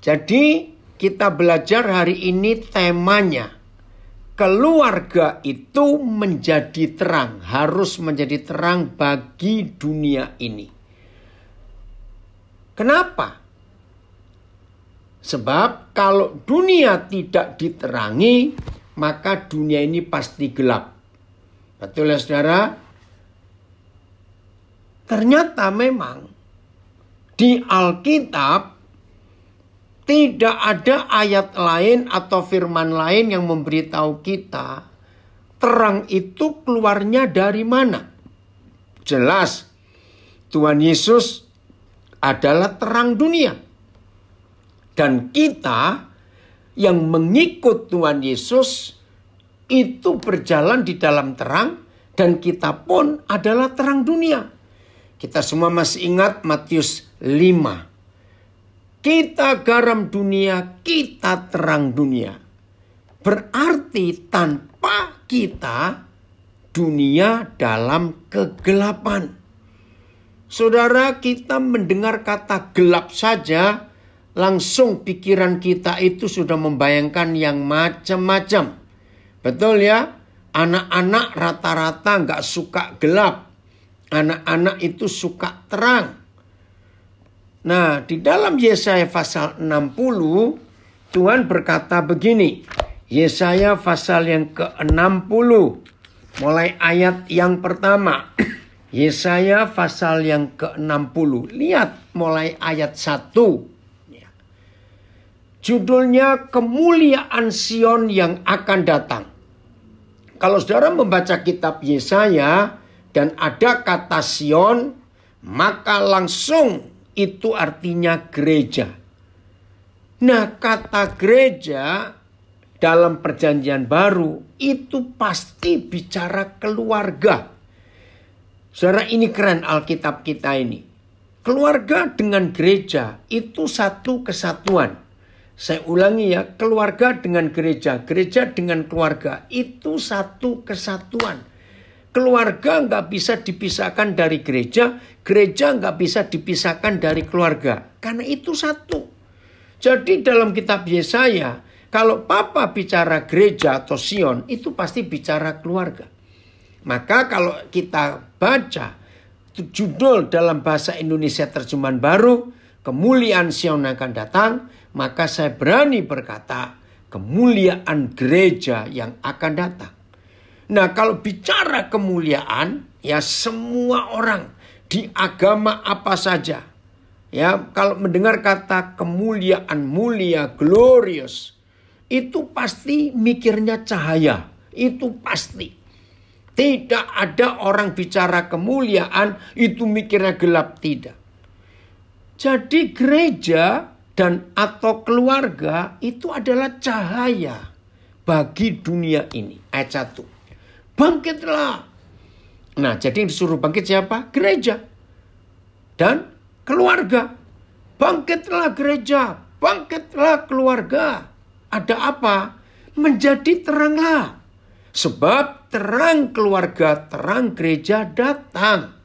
Jadi kita belajar hari ini temanya. Keluarga itu menjadi terang. Harus menjadi terang bagi dunia ini. Kenapa? Sebab kalau dunia tidak diterangi, maka dunia ini pasti gelap. Betul ya saudara? Ternyata memang di Alkitab tidak ada ayat lain atau firman lain yang memberitahu kita terang itu keluarnya dari mana. Jelas Tuhan Yesus adalah terang dunia. Dan kita yang mengikut Tuhan Yesus itu berjalan di dalam terang dan kita pun adalah terang dunia. Kita semua masih ingat Matius 5. Kita garam dunia, kita terang dunia. Berarti tanpa kita, dunia dalam kegelapan. Saudara, kita mendengar kata gelap saja, langsung pikiran kita itu sudah membayangkan yang macam-macam. Betul ya? Anak-anak rata-rata nggak suka gelap. Anak-anak itu suka terang. Nah, di dalam Yesaya pasal 60, Tuhan berkata begini. Yesaya pasal yang ke-60, mulai ayat yang pertama. Yesaya pasal yang ke-60. Lihat mulai ayat 1. Judulnya Kemuliaan Sion yang akan datang. Kalau saudara membaca kitab Yesaya dan ada kata Sion, maka langsung itu artinya gereja. Nah, kata gereja dalam perjanjian baru itu pasti bicara keluarga. Saudara, ini keren Alkitab kita ini. Keluarga dengan gereja itu satu kesatuan. Saya ulangi ya, keluarga dengan gereja, gereja dengan keluarga itu satu kesatuan. Keluarga nggak bisa dipisahkan dari gereja, gereja nggak bisa dipisahkan dari keluarga. Karena itu satu. Jadi dalam kitab Yesaya, kalau Papa bicara gereja atau Sion, itu pasti bicara keluarga. Maka kalau kita baca judul dalam bahasa Indonesia terjemahan baru, Kemuliaan Sion akan datang, maka saya berani berkata, kemuliaan gereja yang akan datang. Nah, kalau bicara kemuliaan, ya semua orang di agama apa saja. Ya, kalau mendengar kata kemuliaan, mulia, glorious, itu pasti mikirnya cahaya. Itu pasti. Tidak ada orang bicara kemuliaan, itu mikirnya gelap, tidak. Jadi gereja dan atau keluarga itu adalah cahaya bagi dunia ini. Ayat 1. Bangkitlah. Nah, jadi yang disuruh bangkit siapa? Gereja dan keluarga. Bangkitlah gereja, bangkitlah keluarga. Ada apa? Menjadi teranglah. Sebab terang keluarga, terang gereja datang.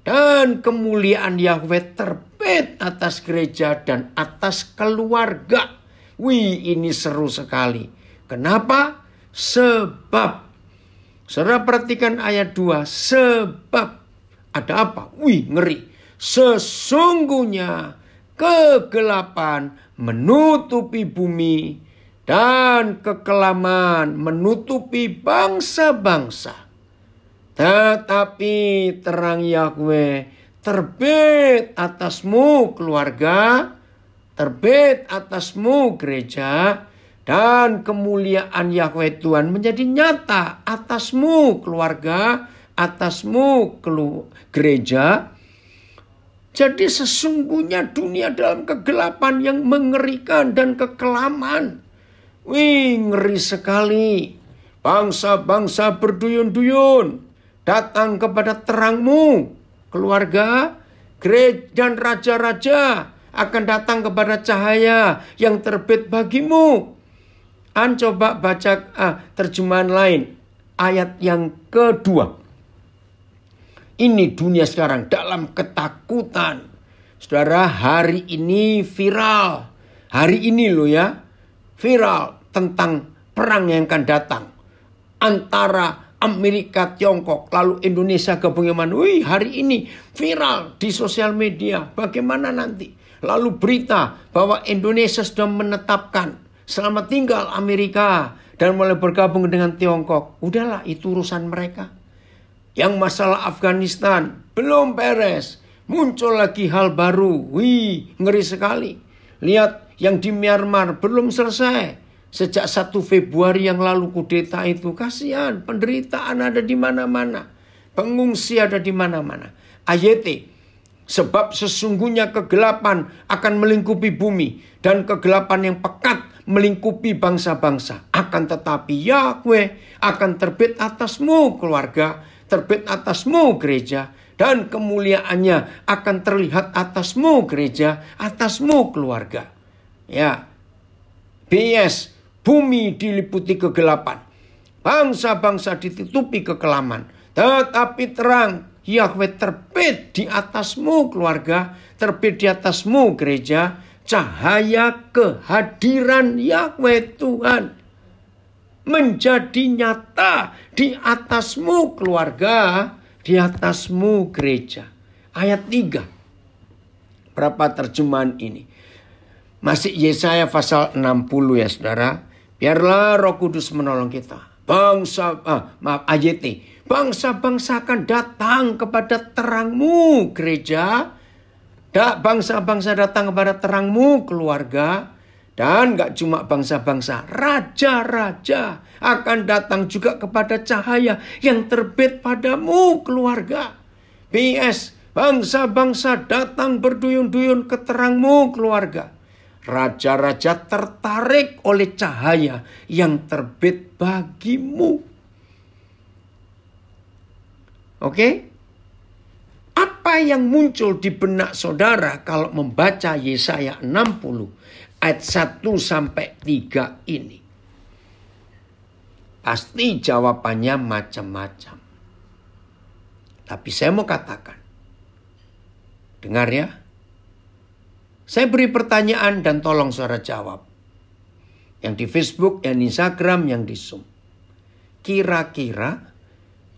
Dan kemuliaan Yahweh terbit atas gereja dan atas keluarga. Wih, ini seru sekali. Kenapa? Sebab. Saudara perhatikan ayat 2. Sebab. Ada apa? Wih, ngeri. Sesungguhnya kegelapan menutupi bumi dan kekelaman menutupi bangsa-bangsa. Tetapi terang Yahweh terbit atasmu keluarga, terbit atasmu gereja, dan kemuliaan Yahweh Tuhan menjadi nyata atasmu keluarga, atasmu gereja. Jadi sesungguhnya dunia dalam kegelapan yang mengerikan dan kekelaman. Wih, ngeri sekali. Bangsa-bangsa berduyun-duyun datang kepada terangmu. Keluarga, gereja dan raja-raja akan datang kepada cahaya yang terbit bagimu. Coba baca terjemahan lain. Ayat yang kedua. Ini dunia sekarang dalam ketakutan. Saudara, hari ini viral. Hari ini loh ya, viral tentang perang yang akan datang antara Amerika, Tiongkok, lalu Indonesia gabung yang mana. Wih, hari ini viral di sosial media. Bagaimana nanti? Lalu berita bahwa Indonesia sudah menetapkan selamat tinggal Amerika dan mulai bergabung dengan Tiongkok. Udahlah, itu urusan mereka. Yang masalah Afghanistan belum beres. Muncul lagi hal baru. Wih, ngeri sekali. Lihat yang di Myanmar belum selesai. Sejak 1 Februari yang lalu kudeta itu. Kasihan, penderitaan ada di mana-mana. Pengungsi ada di mana-mana. AYT. Sebab sesungguhnya kegelapan akan melingkupi bumi. Dan kegelapan yang pekat melingkupi bangsa-bangsa. Akan tetapi Yahweh akan terbit atasmu keluarga. Terbit atasmu gereja. Dan kemuliaannya akan terlihat atasmu gereja. Atasmu keluarga. Ya. BS. Bumi diliputi kegelapan. Bangsa-bangsa ditutupi kekelaman. Tetapi terang Yahweh terbit di atasmu keluarga. Terbit di atasmu gereja. Cahaya kehadiran Yahweh Tuhan menjadi nyata di atasmu keluarga. Di atasmu gereja. Ayat 3. Berapa terjemahan ini? Masih Yesaya pasal 60 ya saudara. Biarlah Roh Kudus menolong kita. AYT. Bangsa-bangsa akan datang kepada terangmu gereja. Bangsa-bangsa datang kepada terangmu keluarga. Dan gak cuma bangsa-bangsa. Raja-raja akan datang juga kepada cahaya yang terbit padamu keluarga. PS. Bangsa-bangsa datang berduyun-duyun ke terangmu keluarga. Raja-raja tertarik oleh cahaya yang terbit bagimu. Oke? Apa yang muncul di benak saudara kalau membaca Yesaya 60 ayat 1 sampai 3 ini? Pasti jawabannya macam-macam. Tapi saya mau katakan. Dengar ya. Saya beri pertanyaan dan tolong saudara jawab. Yang di Facebook, yang di Instagram, yang di Zoom. Kira-kira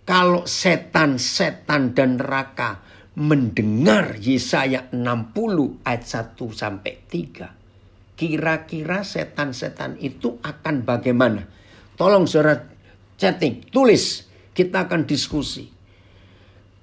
kalau setan-setan dan neraka mendengar Yesaya 60 ayat 1 sampai 3. Kira-kira setan-setan itu akan bagaimana? Tolong saudara chatting, tulis. Kita akan diskusi.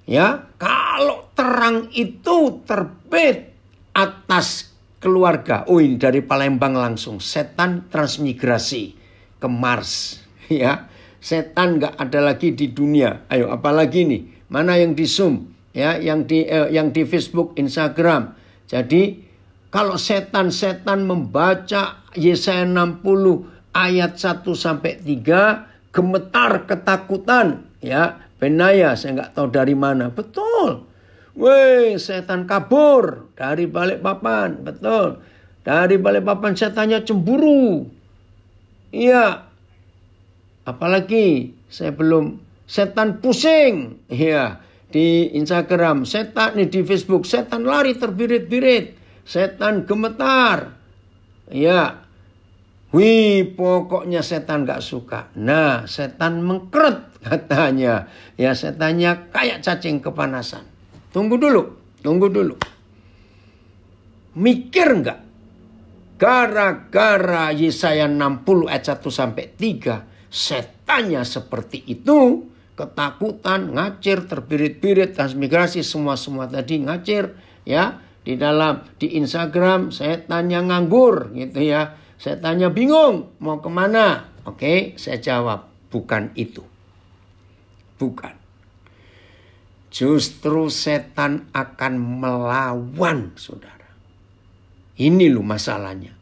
Ya, kalau terang itu terbit atas keluarga. Oh, ini dari Palembang langsung. Setan transmigrasi ke Mars. Ya, setan gak ada lagi di dunia. Ayo, apalagi nih? Mana yang di Zoom? Ya, yang di Facebook, Instagram. Jadi, kalau setan-setan membaca Yesaya 60 ayat 1 sampai 3, gemetar ketakutan. Ya, Benaya, saya nggak tahu dari mana. Betul. Weh, setan kabur dari Balikpapan. Betul. Dari Balikpapan setannya cemburu. Iya. Apalagi saya belum. Setan pusing. Iya. Di Instagram. Setan nih di Facebook. Setan lari terbirit-birit. Setan gemetar. Iya. Wih, pokoknya setan gak suka. Nah, setan mengkeret katanya. Ya, setannya kayak cacing kepanasan. Tunggu dulu. Mikir enggak? Gara-gara Yesaya 60 ayat 1 sampai 3, setannya seperti itu, ketakutan, ngacir, terbirit-birit, transmigrasi, semua tadi ngacir, ya. Di Instagram setannya nganggur gitu ya. Setannya bingung mau kemana. Oke, saya jawab, bukan itu. Bukan. Justru setan akan melawan saudara. Ini loh masalahnya.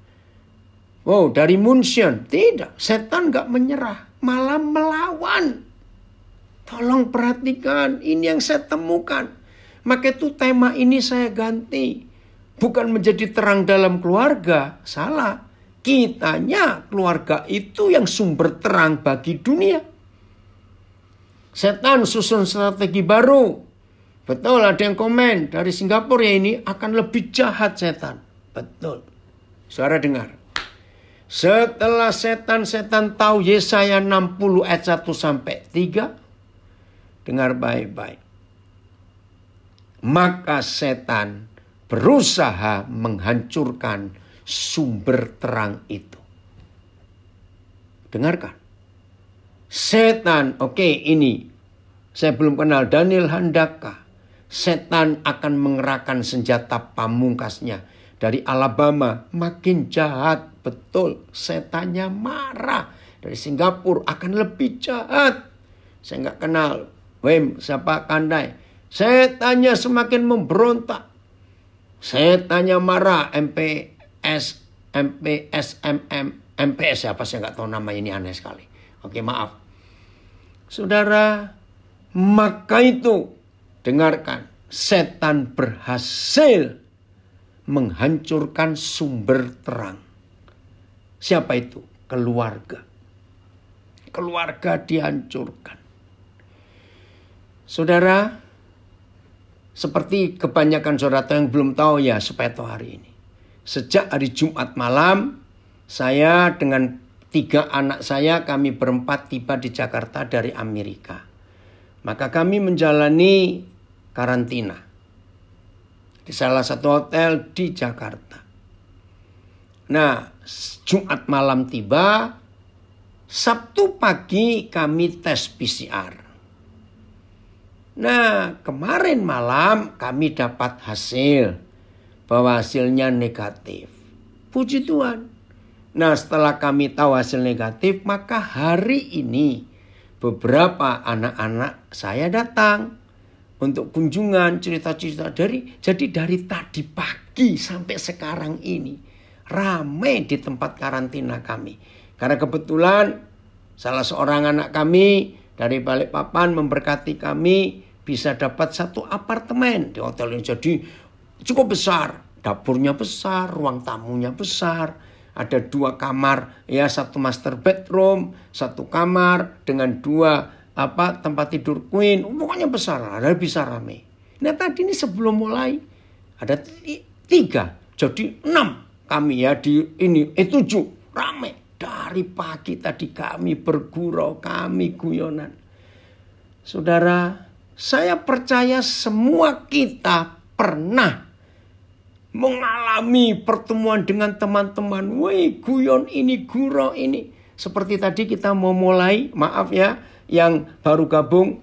Wow, dari Munchen. Tidak, setan gak menyerah. Malah melawan. Tolong perhatikan, ini yang saya temukan. Maka itu tema ini saya ganti. Bukan menjadi terang dalam keluarga. Salah. Kitanya keluarga itu yang sumber terang bagi dunia. Setan susun strategi baru. Betul, ada yang komen dari Singapura ya, ini akan lebih jahat setan. Betul. Saudara dengar. Setelah setan-setan tahu Yesaya 60 ayat 1 sampai 3. Dengar baik-baik. Maka setan berusaha menghancurkan sumber terang itu. Dengarkan. Setan, oke, ini saya belum kenal Daniel Handaka. Setan akan mengerahkan senjata pamungkasnya dari Alabama. Makin jahat, betul. Setannya marah. Dari Singapura akan lebih jahat. Saya nggak kenal. Siapa Kandai. Setannya semakin memberontak. Setannya marah. MPS, apa saya nggak tahu namanya, ini aneh sekali. Oke, maaf. Saudara, maka itu dengarkan, setan berhasil menghancurkan sumber terang. Siapa itu? Keluarga. Keluarga dihancurkan. Saudara, seperti kebanyakan saudara yang belum tahu ya, supaya tahu hari ini. Sejak hari Jumat malam, saya dengan 3 anak saya, kami berempat tiba di Jakarta dari Amerika. Maka kami menjalani karantina di salah satu hotel di Jakarta. Nah, Jumat malam tiba, Sabtu pagi kami tes PCR. Nah, kemarin malam kami dapat hasil bahwa hasilnya negatif. Puji Tuhan. Nah, setelah kami tahu hasil negatif, maka hari ini beberapa anak-anak saya datang untuk kunjungan, cerita-cerita jadi dari tadi pagi sampai sekarang ini ramai di tempat karantina kami. Karena kebetulan salah seorang anak kami dari Balikpapan memberkati kami bisa dapat satu apartemen di hotel ini. Jadi cukup besar, dapurnya besar, ruang tamunya besar. Ada 2 kamar, ya, 1 master bedroom, 1 kamar dengan 2 tempat tidur queen. Pokoknya besar, ada bisa rame. Nah, tadi ini sebelum mulai ada 3, jadi 6 kami ya di ini. 7 rame. Dari pagi tadi kami bergurau, kami guyonan. Saudara, saya percaya semua kita pernah mengalami pertemuan dengan teman-teman. Wih, guyon ini, gurau ini. Seperti tadi kita mau mulai, maaf ya, yang baru gabung.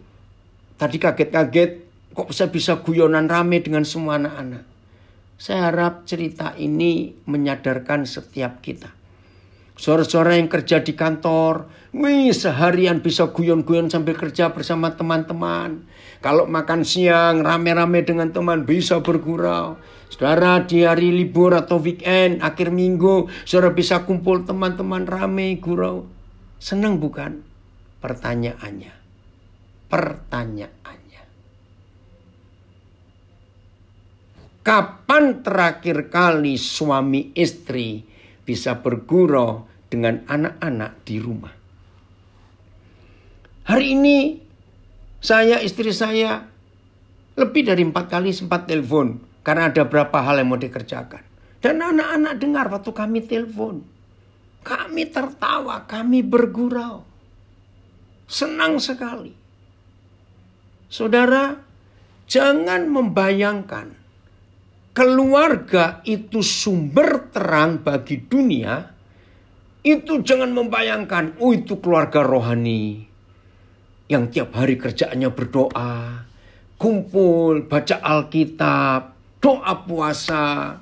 Tadi kaget-kaget, kok bisa guyonan rame dengan semua anak-anak. Saya harap cerita ini menyadarkan setiap kita. Saudara-saudara yang kerja di kantor, wih, seharian bisa guyon-guyon sambil kerja bersama teman-teman. Kalau makan siang rame-rame dengan teman bisa bergurau. Saudara di hari libur atau weekend, akhir minggu, saudara bisa kumpul teman-teman rame, gurau. Senang bukan? Pertanyaannya. Kapan terakhir kali suami istri bisa bergurau dengan anak-anak di rumah? Hari ini istri saya lebih dari 4 kali sempat telepon. Karena ada berapa hal yang mau dikerjakan. Dan anak-anak dengar waktu kami telepon. Kami tertawa, kami bergurau. Senang sekali. Saudara, jangan membayangkan keluarga itu sumber terang bagi dunia. Itu jangan membayangkan, itu keluarga rohani. Yang tiap hari kerjaannya berdoa, kumpul, baca Alkitab, doa puasa.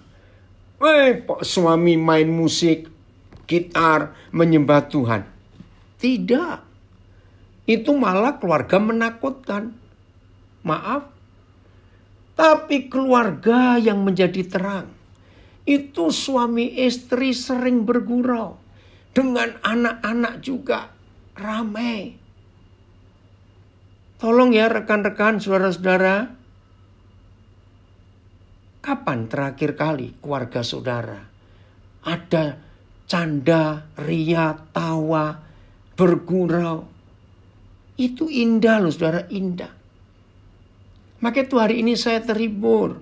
Suami main musik, gitar, menyembah Tuhan. Tidak. Itu malah keluarga menakutkan. Maaf. Tapi keluarga yang menjadi terang. Itu suami istri sering bergurau. Dengan anak-anak juga ramai. Tolong ya rekan-rekan, saudara-saudara. Kapan terakhir kali keluarga saudara ada canda, ria, tawa, bergurau? Itu indah loh saudara, indah. Maka itu hari ini saya terhibur.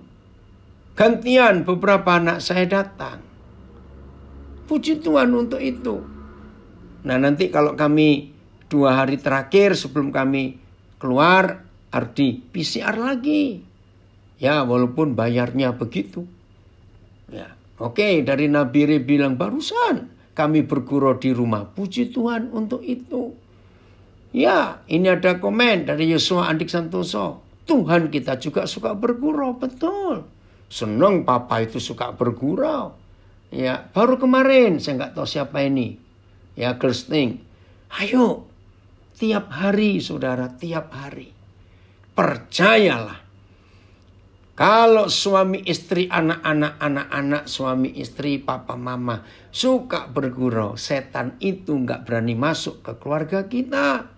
Gantian beberapa anak saya datang. Puji Tuhan untuk itu. Nah, nanti kalau kami 2 hari terakhir sebelum kami keluar harus di PCR lagi. Ya, walaupun bayarnya begitu. Ya, oke, dari Nabi Re bilang barusan kami bergurau di rumah. Puji Tuhan untuk itu. Ya, ini ada komen dari Yosua Andik Santoso. Tuhan kita juga suka bergurau, betul. Senang papa itu suka bergurau. Ya, baru kemarin saya nggak tahu siapa ini. Ya, Gersting. Ayo, tiap hari saudara, tiap hari. Percayalah. Kalau suami istri, anak-anak, suami istri, papa mama suka bergurau, setan itu nggak berani masuk ke keluarga kita.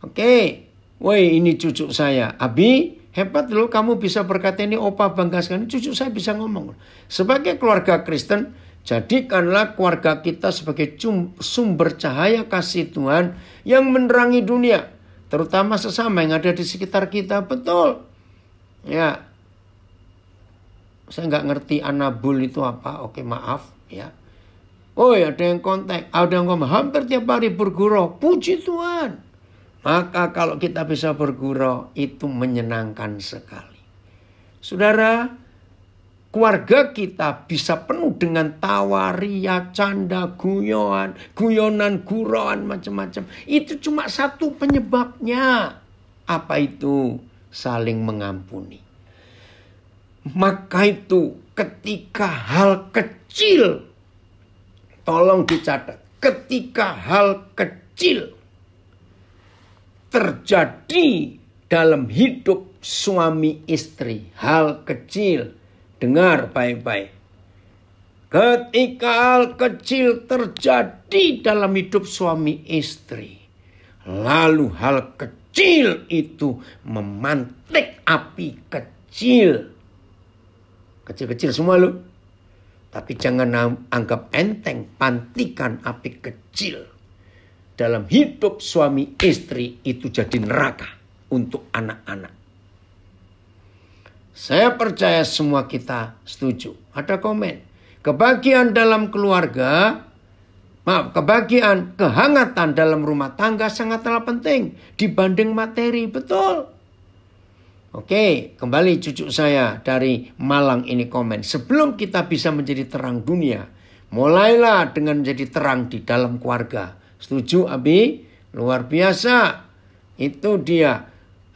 Oke, woi ini cucu saya, Abi, hebat loh kamu bisa berkata ini, opa bangga sekali, cucu saya bisa ngomong. Sebagai keluarga Kristen, jadikanlah keluarga kita sebagai sumber cahaya kasih Tuhan yang menerangi dunia, terutama sesama yang ada di sekitar kita, betul. Ya, saya nggak ngerti anabul itu apa. Oke, maaf ya. Oh, ada yang kontak, ada yang ngomong hampir tiap hari bergurau. Puji Tuhan. Maka kalau kita bisa bergurau itu menyenangkan sekali. Saudara, keluarga kita bisa penuh dengan tawa, ria, canda, guyonan, gurauan macam-macam. Itu cuma satu penyebabnya. Apa itu? Saling mengampuni. Maka itu ketika hal kecil, tolong dicatat, ketika hal kecil terjadi dalam hidup suami istri, hal kecil, dengar baik-baik. Ketika hal kecil terjadi dalam hidup suami istri, lalu hal kecil itu memantik api kecil. Kecil-kecil semua loh. Tapi jangan anggap enteng, pantikan api kecil. Dalam hidup suami istri itu jadi neraka untuk anak-anak. Saya percaya semua kita setuju. Ada komen. Kebahagiaan dalam keluarga, kebahagiaan, kehangatan dalam rumah tangga sangatlah penting dibanding materi, betul. Oke, kembali cucu saya dari Malang ini komen. Sebelum kita bisa menjadi terang dunia, mulailah dengan menjadi terang di dalam keluarga. Setuju, Abi? Luar biasa. Itu dia.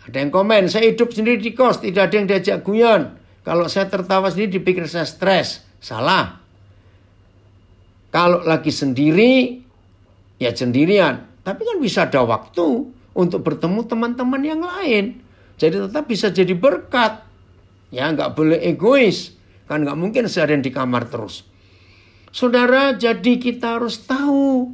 Ada yang komen, saya hidup sendiri di kos, tidak ada yang diajak guyon. Kalau saya tertawa sendiri dipikir saya stres. Salah. Kalau lagi sendiri, ya sendirian. Tapi kan bisa ada waktu untuk bertemu teman-teman yang lain. Jadi tetap bisa jadi berkat. Ya, nggak boleh egois. Kan nggak mungkin seharian di kamar terus. Saudara, jadi kita harus tahu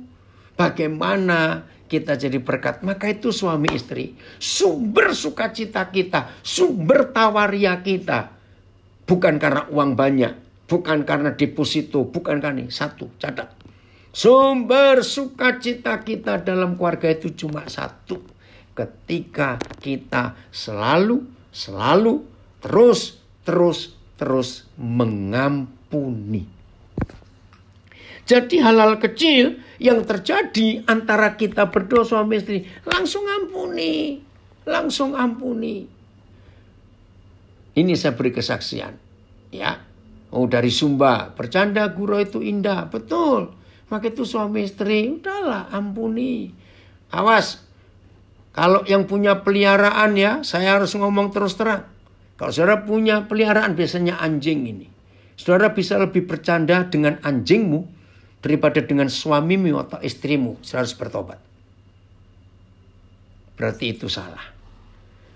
bagaimana kita jadi berkat. Maka itu suami istri, sumber sukacita kita, sumber tawaria kita. Bukan karena uang banyak. Bukan karena deposito, bukan karena satu, catat. Sumber sukacita kita dalam keluarga itu cuma satu. Ketika kita selalu, terus mengampuni. Jadi hal-hal kecil yang terjadi antara kita berdua suami istri, langsung ampuni. Ini saya beri kesaksian. Ya. Oh, dari Sumba, bercanda gurau itu indah, betul. Maka itu suami istri, udahlah ampuni. Awas, kalau yang punya peliharaan ya, saya harus ngomong terus terang. Kalau saudara punya peliharaan, biasanya anjing ini. Saudara bisa lebih bercanda dengan anjingmu daripada dengan suamimu atau istrimu. Saudara harus bertobat. Berarti itu salah.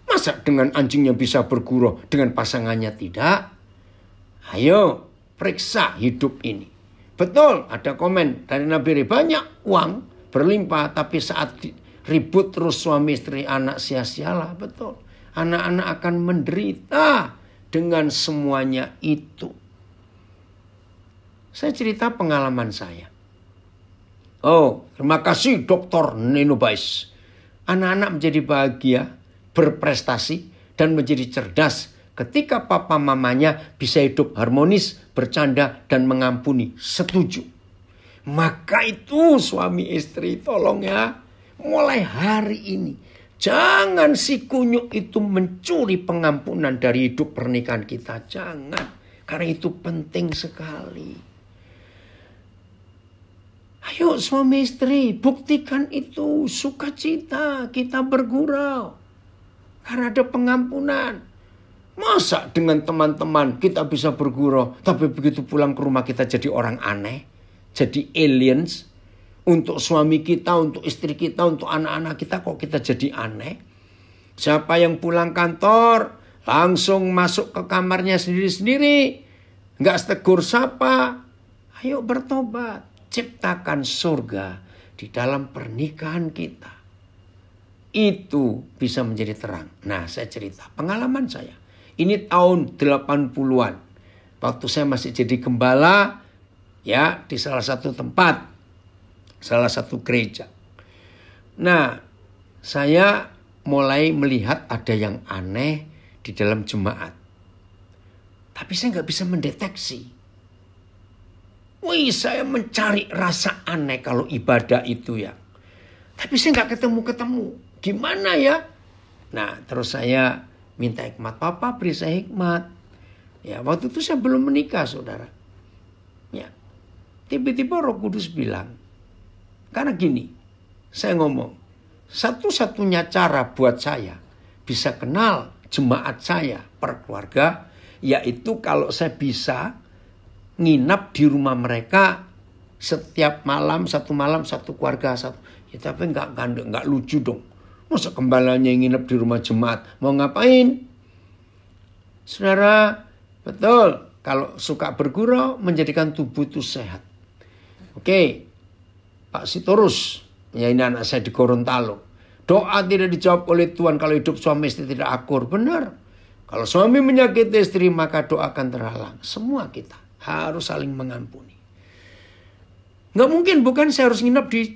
Masa dengan anjingnya bisa bergurau, dengan pasangannya tidak? Ayo, periksa hidup ini. Betul, ada komen dari Nabi, banyak uang berlimpah, tapi saat ribut terus suami istri, anak sia-sialah. Betul, anak-anak akan menderita dengan semuanya itu. Saya cerita pengalaman saya. Oh, terima kasih Dr. Neno Bais. Anak-anak menjadi bahagia, berprestasi, dan menjadi cerdas ketika papa mamanya bisa hidup harmonis, bercanda, dan mengampuni. Setuju. Maka itu suami istri, tolong ya, mulai hari ini jangan si kunyuk itu mencuri pengampunan dari hidup pernikahan kita. Jangan. Karena itu penting sekali. Ayo suami istri, buktikan itu sukacita kita bergurau. Karena ada pengampunan. Masa dengan teman-teman kita bisa bergurau, tapi begitu pulang ke rumah kita jadi orang aneh, jadi aliens. Untuk suami kita, untuk istri kita, untuk anak-anak kita kok kita jadi aneh. Siapa yang pulang kantor langsung masuk ke kamarnya sendiri-sendiri, nggak tegur sapa. Ayo bertobat, ciptakan surga di dalam pernikahan kita. Itu bisa menjadi terang. Nah, saya cerita pengalaman saya. Ini tahun 80-an. Waktu saya masih jadi gembala ya di salah satu tempat, salah satu gereja. Nah, saya mulai melihat ada yang aneh di dalam jemaat. Tapi saya nggak bisa mendeteksi. Wih, saya mencari rasa aneh kalau ibadah itu ya. Tapi saya nggak ketemu-ketemu. Gimana ya? Nah, terus saya minta hikmat. Papa beri saya hikmat. Ya, waktu itu saya belum menikah, saudara. Ya, tiba-tiba Roh Kudus bilang, karena gini, saya ngomong, satu-satunya cara buat saya bisa kenal jemaat saya per keluarga, yaitu kalau saya bisa nginap di rumah mereka setiap malam satu keluarga satu. Ya, tapi nggak lucu dong. Masa gembalanya yang nginep di rumah jemaat mau ngapain? Saudara, betul. Kalau suka bergurau menjadikan tubuh itu sehat. Oke, Pak Sitorus, ya ini anak saya di Gorontalo. Doa tidak dijawab oleh Tuhan kalau hidup suami istri tidak akur. Benar. Kalau suami menyakiti istri maka doa akan terhalang. Semua kita harus saling mengampuni. Nggak mungkin bukan saya harus nginep di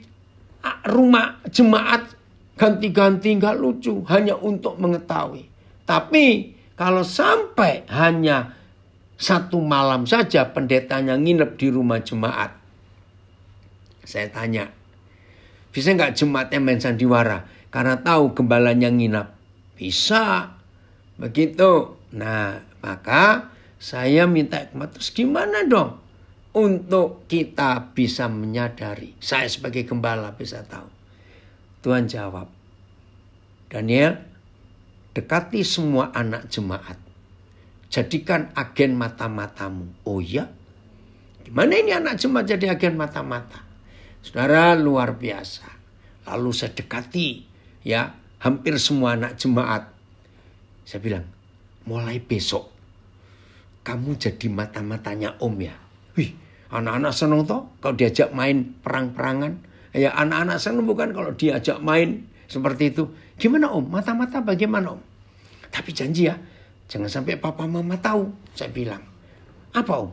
rumah jemaat ganti-ganti, nggak lucu. Hanya untuk mengetahui. Tapi kalau sampai hanya satu malam saja pendetanya nginep di rumah jemaat. Saya tanya, bisa nggak jemaatnya main sandiwara? Karena tahu gembalanya nginap. Bisa. Begitu. Nah, maka saya minta hikmat. Terus gimana dong? Untuk kita bisa menyadari. Saya sebagai gembala bisa tahu. Tuhan jawab, Daniel, dekati semua anak jemaat. Jadikan agen mata-matamu. Oh ya? Gimana ini anak jemaat jadi agen mata-mata? Saudara, luar biasa. Lalu saya dekati ya hampir semua anak jemaat. Saya bilang, mulai besok kamu jadi mata-matanya Om ya. Wih, anak-anak senang toh kalau diajak main perang-perangan. Ya anak-anak senang bukan kalau diajak main seperti itu. Gimana Om? Mata-mata bagaimana Om? Tapi janji ya, jangan sampai papa mama tahu. Saya bilang, apa Om?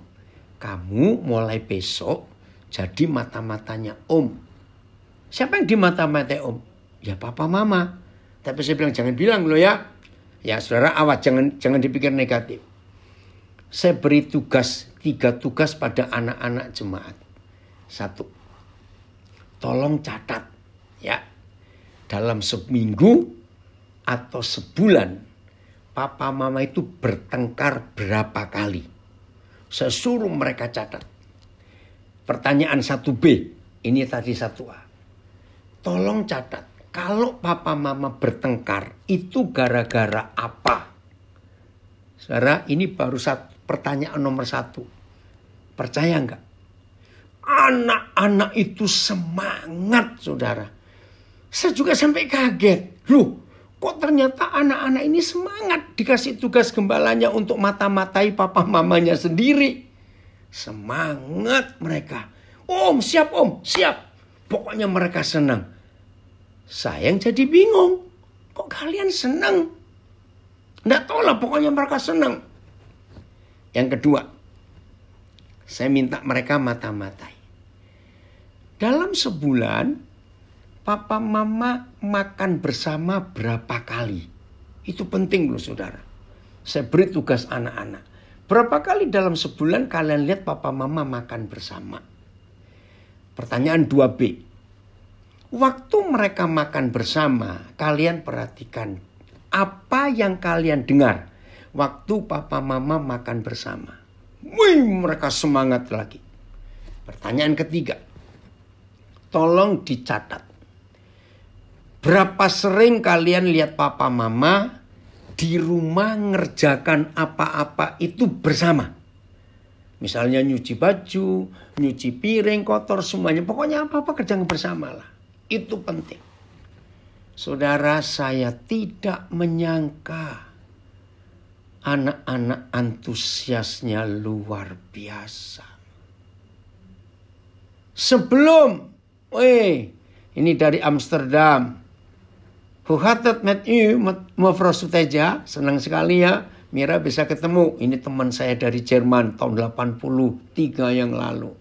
Kamu mulai besok jadi mata-matanya Om. Siapa yang di mata-matanya Om? Ya papa mama. Tapi saya bilang jangan bilang loh ya. Ya saudara awas, jangan dipikir negatif. Saya beri 3 tugas pada anak-anak jemaat. 1. Tolong catat ya. Dalam seminggu atau sebulan papa mama itu bertengkar berapa kali. Saya suruh mereka catat. Pertanyaan 1B. Ini tadi 1A. Tolong catat. Kalau papa mama bertengkar itu gara-gara apa? Saudara, ini baru pertanyaan nomor 1. Percaya enggak? Anak-anak itu semangat, saudara. Saya juga sampai kaget. Loh, kok ternyata anak-anak ini semangat dikasih tugas gembalanya untuk mata-matai papa mamanya sendiri. Semangat mereka. Om, siap Om, siap. Pokoknya mereka senang. Saya yang jadi bingung. Kok kalian senang? Nggak tahu lah, pokoknya mereka senang. Yang kedua, saya minta mereka mata-matai. Dalam sebulan, papa mama makan bersama berapa kali? Itu penting loh saudara. Saya beri tugas anak-anak. Berapa kali dalam sebulan kalian lihat papa mama makan bersama? Pertanyaan 2B. Waktu mereka makan bersama, kalian perhatikan apa yang kalian dengar waktu papa mama makan bersama. Wih, mereka semangat lagi. Pertanyaan ketiga. Tolong dicatat. Berapa sering kalian lihat papa mama di rumah ngerjakan apa-apa itu bersama? Misalnya nyuci baju, nyuci piring, kotor semuanya. Pokoknya apa-apa kerjaan bersama lah. Itu penting. Saudara, saya tidak menyangka anak-anak antusiasnya luar biasa. Sebelum, ini dari Amsterdam. Hoe gaat het met u, mevrouw Suteja? Senang sekali ya, Mira bisa ketemu. Ini teman saya dari Jerman tahun 83 yang lalu.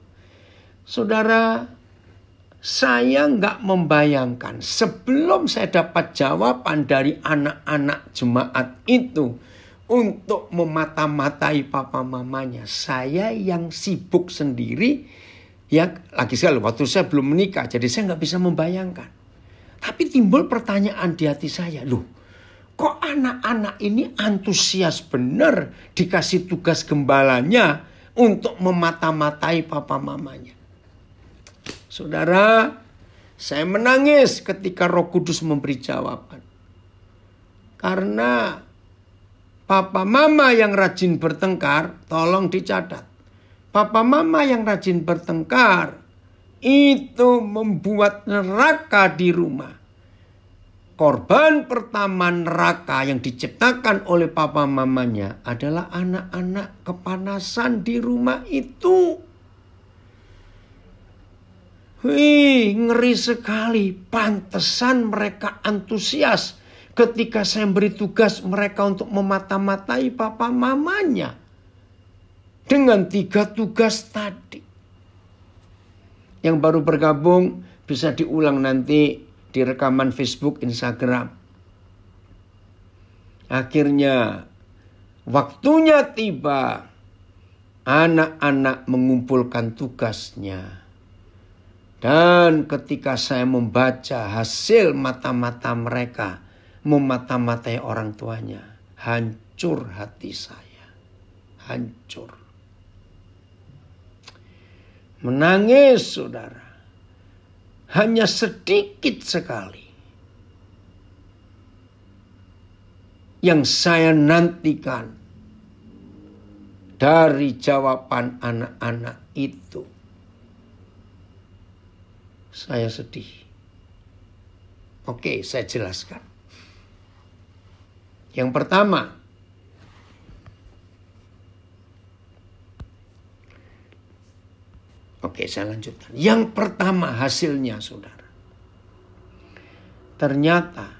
Saudara, saya nggak membayangkan sebelum saya dapat jawaban dari anak-anak jemaat itu untuk memata-matai papa mamanya. Saya yang sibuk sendiri, ya lagi sekali waktu saya belum menikah, jadi saya nggak bisa membayangkan. Tapi timbul pertanyaan di hati saya, loh kok anak-anak ini antusias benar dikasih tugas gembalanya untuk memata-matai papa mamanya. Saudara, saya menangis ketika Roh Kudus memberi jawaban. Karena papa mama yang rajin bertengkar, tolong dicatat. Papa mama yang rajin bertengkar itu membuat neraka di rumah. Korban pertama neraka yang diciptakan oleh papa mamanya adalah anak-anak kepanasan di rumah itu. Wih, ngeri sekali. Pantesan mereka antusias ketika saya beri tugas mereka untuk memata-matai papa mamanya. Dengan 3 tugas tadi. Yang baru bergabung bisa diulang nanti di rekaman Facebook, Instagram. Akhirnya waktunya tiba. Anak-anak mengumpulkan tugasnya. Dan ketika saya membaca hasil mata-mata mereka memata-matai orang tuanya, hancur hati saya. Hancur. Menangis, saudara. Hanya sedikit sekali yang saya nantikan dari jawaban anak-anak itu. Saya sedih. Oke, saya jelaskan. Yang pertama, saya lanjutkan. Yang pertama hasilnya, saudara. Ternyata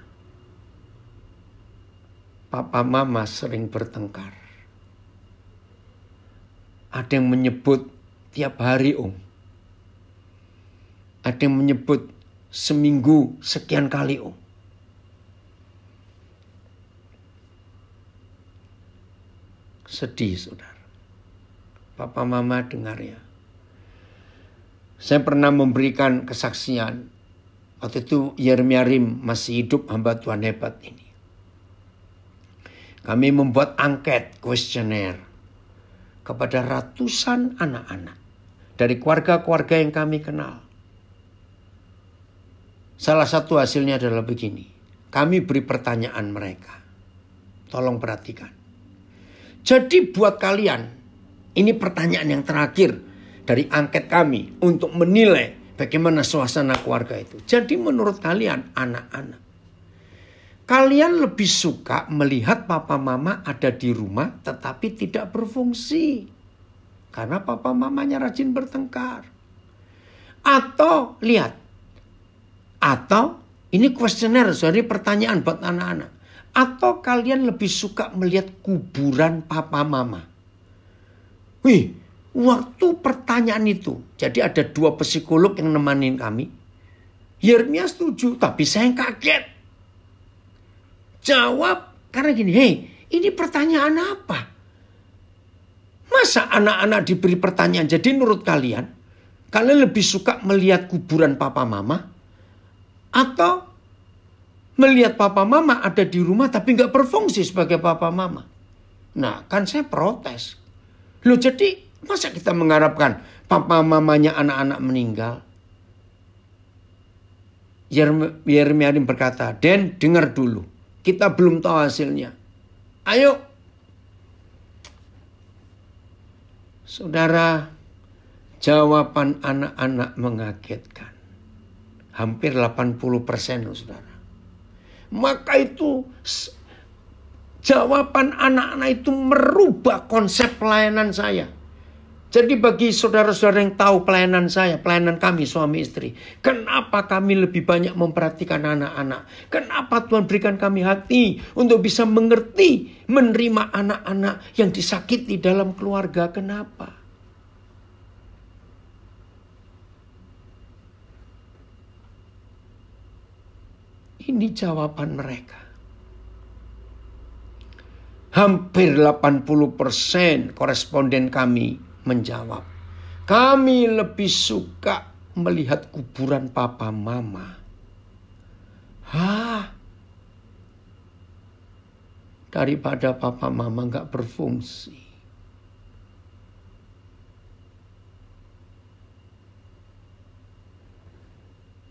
papa mama sering bertengkar. Ada yang menyebut tiap hari, Om. Ada yang menyebut seminggu sekian kali, Om. Sedih, saudara. Papa mama dengar ya. Saya pernah memberikan kesaksian. Waktu itu Yeremia Rim masih hidup, hamba Tuhan hebat ini. Kami membuat angket, kuesioner kepada ratusan anak-anak dari keluarga-keluarga yang kami kenal. Salah satu hasilnya adalah begini. Kami beri pertanyaan mereka. Tolong perhatikan. Jadi buat kalian, ini pertanyaan yang terakhir dari angket kami untuk menilai bagaimana suasana keluarga itu. Jadi menurut kalian anak-anak, kalian lebih suka melihat papa mama ada di rumah tetapi tidak berfungsi. Karena papa mamanya rajin bertengkar. Atau lihat. Atau ini kuesioner, jadi pertanyaan buat anak-anak. Atau kalian lebih suka melihat kuburan papa mama. Wih, waktu pertanyaan itu, jadi ada 2 psikolog yang nemanin kami. Yeremia setuju, tapi saya kaget. Jawab, karena gini, Ini pertanyaan apa? Masa anak-anak diberi pertanyaan? Jadi menurut kalian lebih suka melihat kuburan papa mama atau melihat papa mama ada di rumah tapi nggak berfungsi sebagai papa mama? Nah, kan saya protes. Loh, jadi masa kita mengharapkan papa mamanya anak-anak meninggal? Yeremia berkata, "Den, dengar dulu. Kita belum tahu hasilnya. Ayo." Saudara, jawaban anak-anak mengagetkan. Hampir 80%, saudara. Maka itu jawaban anak-anak itu merubah konsep pelayanan saya. Jadi bagi saudara-saudara yang tahu pelayanan saya, pelayanan kami suami istri. Kenapa kami lebih banyak memperhatikan anak-anak? Kenapa Tuhan berikan kami hati untuk bisa mengerti, menerima anak-anak yang disakiti dalam keluarga? Kenapa? Ini jawaban mereka. Hampir 80% koresponden kami menjawab, kami lebih suka melihat kuburan papa mama. Daripada papa mama nggak berfungsi.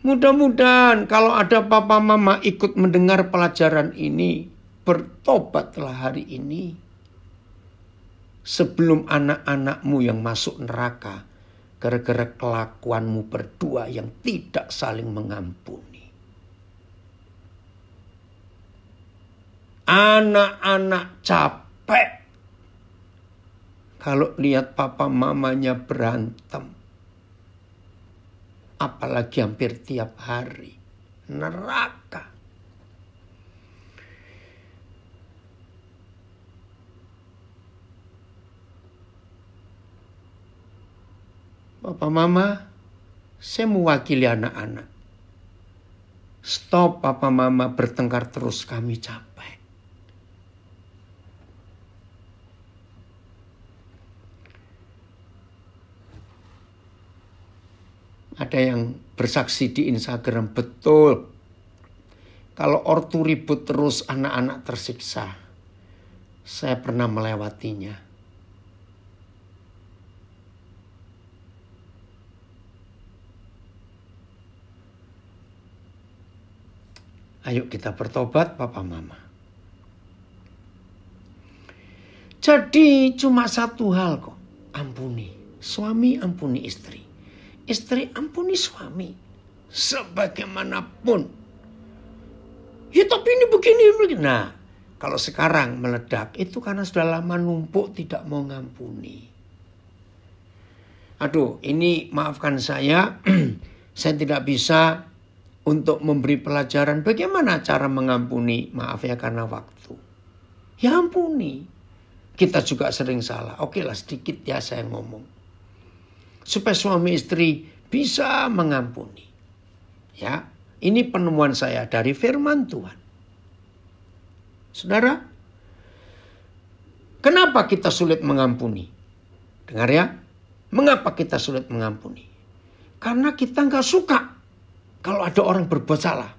Mudah-mudahan kalau ada papa mama ikut mendengar pelajaran ini, bertobatlah hari ini. Sebelum anak-anakmu yang masuk neraka gara-gara kelakuanmu berdua yang tidak saling mengampuni. Anak-anak capek kalau lihat papa mamanya berantem. Apalagi hampir tiap hari. Neraka. Papa mama, saya mewakili anak-anak. Stop papa mama bertengkar terus, kami capek. Ada yang bersaksi di Instagram, betul. Kalau ortu ribut terus, anak-anak tersiksa. Saya pernah melewatinya. Ayo kita bertobat, papa mama. Jadi cuma satu hal kok. Ampuni. Suami ampuni istri. Istri ampuni suami. Sebagaimanapun. Ya tapi ini begini. Nah, kalau sekarang meledak itu karena sudah lama numpuk tidak mau ngampuni. Aduh, ini maafkan saya. Saya tidak bisa untuk memberi pelajaran bagaimana cara mengampuni. Maaf ya karena waktu. Ya ampuni. Kita juga sering salah. Oke lah sedikit ya saya ngomong. Supaya suami istri bisa mengampuni. Ya, ini penemuan saya dari firman Tuhan. Saudara, kenapa kita sulit mengampuni? Dengar ya. Mengapa kita sulit mengampuni? Karena kita nggak suka kalau ada orang berbuat salah.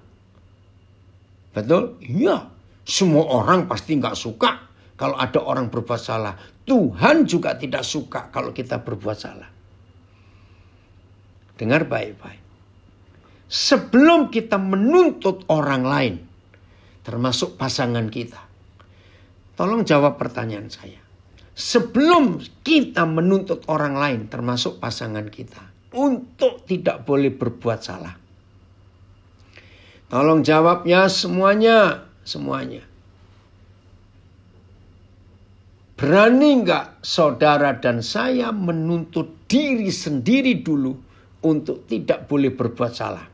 Betul? Iya. Semua orang pasti nggak suka kalau ada orang berbuat salah. Tuhan juga tidak suka kalau kita berbuat salah. Dengar baik-baik. Sebelum kita menuntut orang lain, termasuk pasangan kita. Tolong jawab pertanyaan saya. Sebelum kita menuntut orang lain, termasuk pasangan kita, untuk tidak boleh berbuat salah. Tolong jawabnya semuanya. Berani nggak saudara dan saya menuntut diri sendiri dulu untuk tidak boleh berbuat salah?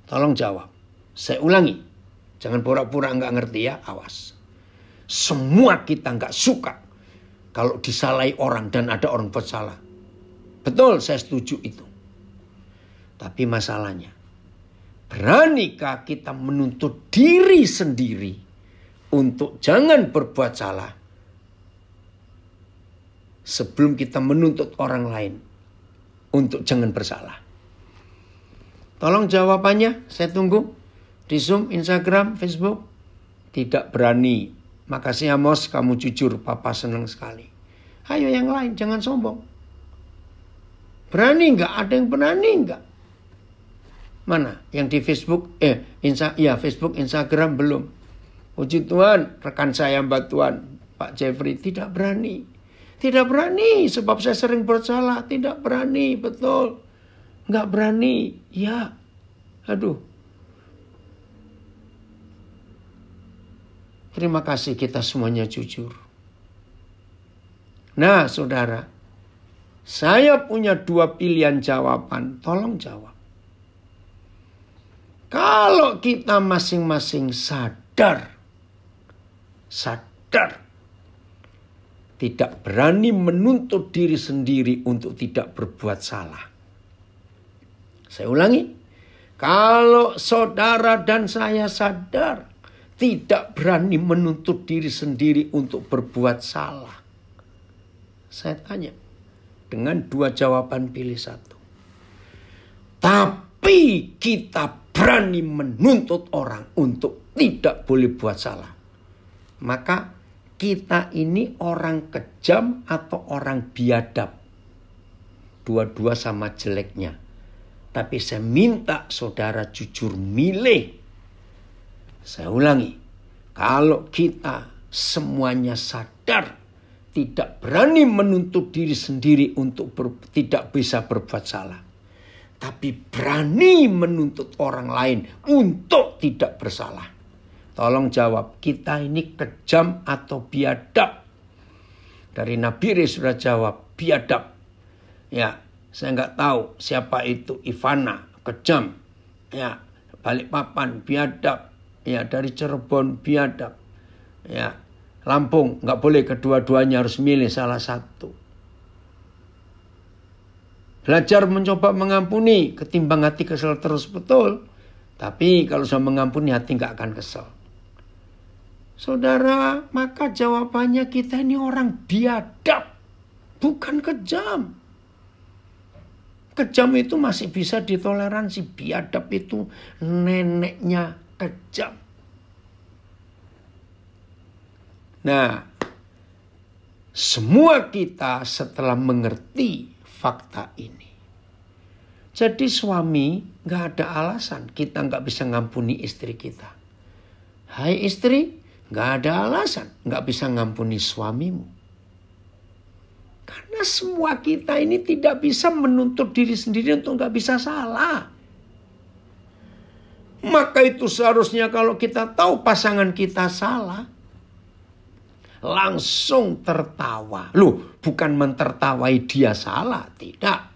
Tolong jawab. Saya ulangi. Jangan pura-pura nggak ngerti ya, awas. Semua kita nggak suka kalau disalahi orang dan ada orang buat salah. Betul, saya setuju itu. Tapi masalahnya, beranikah kita menuntut diri sendiri untuk jangan berbuat salah sebelum kita menuntut orang lain untuk jangan bersalah. Tolong jawabannya, saya tunggu di Zoom, Instagram, Facebook. Tidak berani. Makasih Amos, kamu jujur, Papa senang sekali. Ayo yang lain, jangan sombong. Berani enggak? Ada yang berani enggak? Mana? Yang di Facebook? Facebook, Instagram belum. Puji Tuhan, rekan saya Mbak Tuhan, Pak Jeffrey, tidak berani. Tidak berani, sebab saya sering bersalah. Tidak berani, betul. Enggak berani. Ya, aduh. Terima kasih kita semuanya jujur. Nah, saudara. Saya punya 2 pilihan jawaban. Tolong jawab. Kalau kita masing-masing sadar. Tidak berani menuntut diri sendiri untuk tidak berbuat salah. Saya ulangi. Kalau saudara dan saya sadar. Tidak berani menuntut diri sendiri untuk berbuat salah. Saya tanya. Dengan 2 jawaban pilih 1. Tapi kita berani menuntut orang untuk tidak boleh buat salah. Maka kita ini orang kejam atau orang biadab. Dua-dua sama jeleknya. Tapi saya minta saudara jujur milih. Saya ulangi. Kalau kita semuanya sadar. Tidak berani menuntut diri sendiri untuk tidak bisa berbuat salah. Tapi berani menuntut orang lain untuk tidak bersalah. Tolong jawab, kita ini kejam atau biadab? Dari Nabi sudah jawab, biadab. Ya, saya nggak tahu siapa itu Ivana, kejam. Ya, Balikpapan, biadab. Ya, dari Cirebon, biadab. Ya, Lampung, nggak boleh kedua-duanya, harus milih salah satu. Belajar mencoba mengampuni, ketimbang hati kesel terus, betul. Tapi kalau sudah mengampuni, hati nggak akan kesel. Saudara, maka jawabannya kita ini orang biadab, bukan kejam. Kejam itu masih bisa ditoleransi, biadab itu neneknya kejam. Nah, semua kita setelah mengerti fakta ini. Jadi suami gak ada alasan kita gak bisa ngampuni istri kita. Hai istri, gak ada alasan gak bisa ngampuni suamimu. Karena semua kita ini tidak bisa menuntut diri sendiri untuk gak bisa salah. Maka itu seharusnya kalau kita tahu pasangan kita salah, langsung tertawa. Loh, bukan mentertawai dia salah, tidak.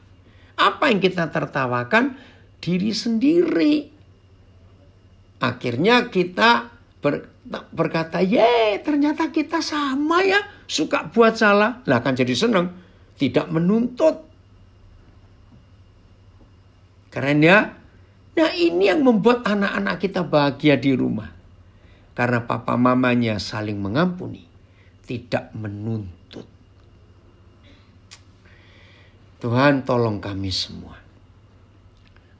Apa yang kita tertawakan? Diri sendiri. Akhirnya kita berkata, ternyata kita sama ya, suka buat salah. Lah kan jadi senang, tidak menuntut. Keren ya? Nah ini yang membuat anak-anak kita bahagia di rumah. Karena papa mamanya saling mengampuni. Tidak menuntut. Tuhan tolong kami semua.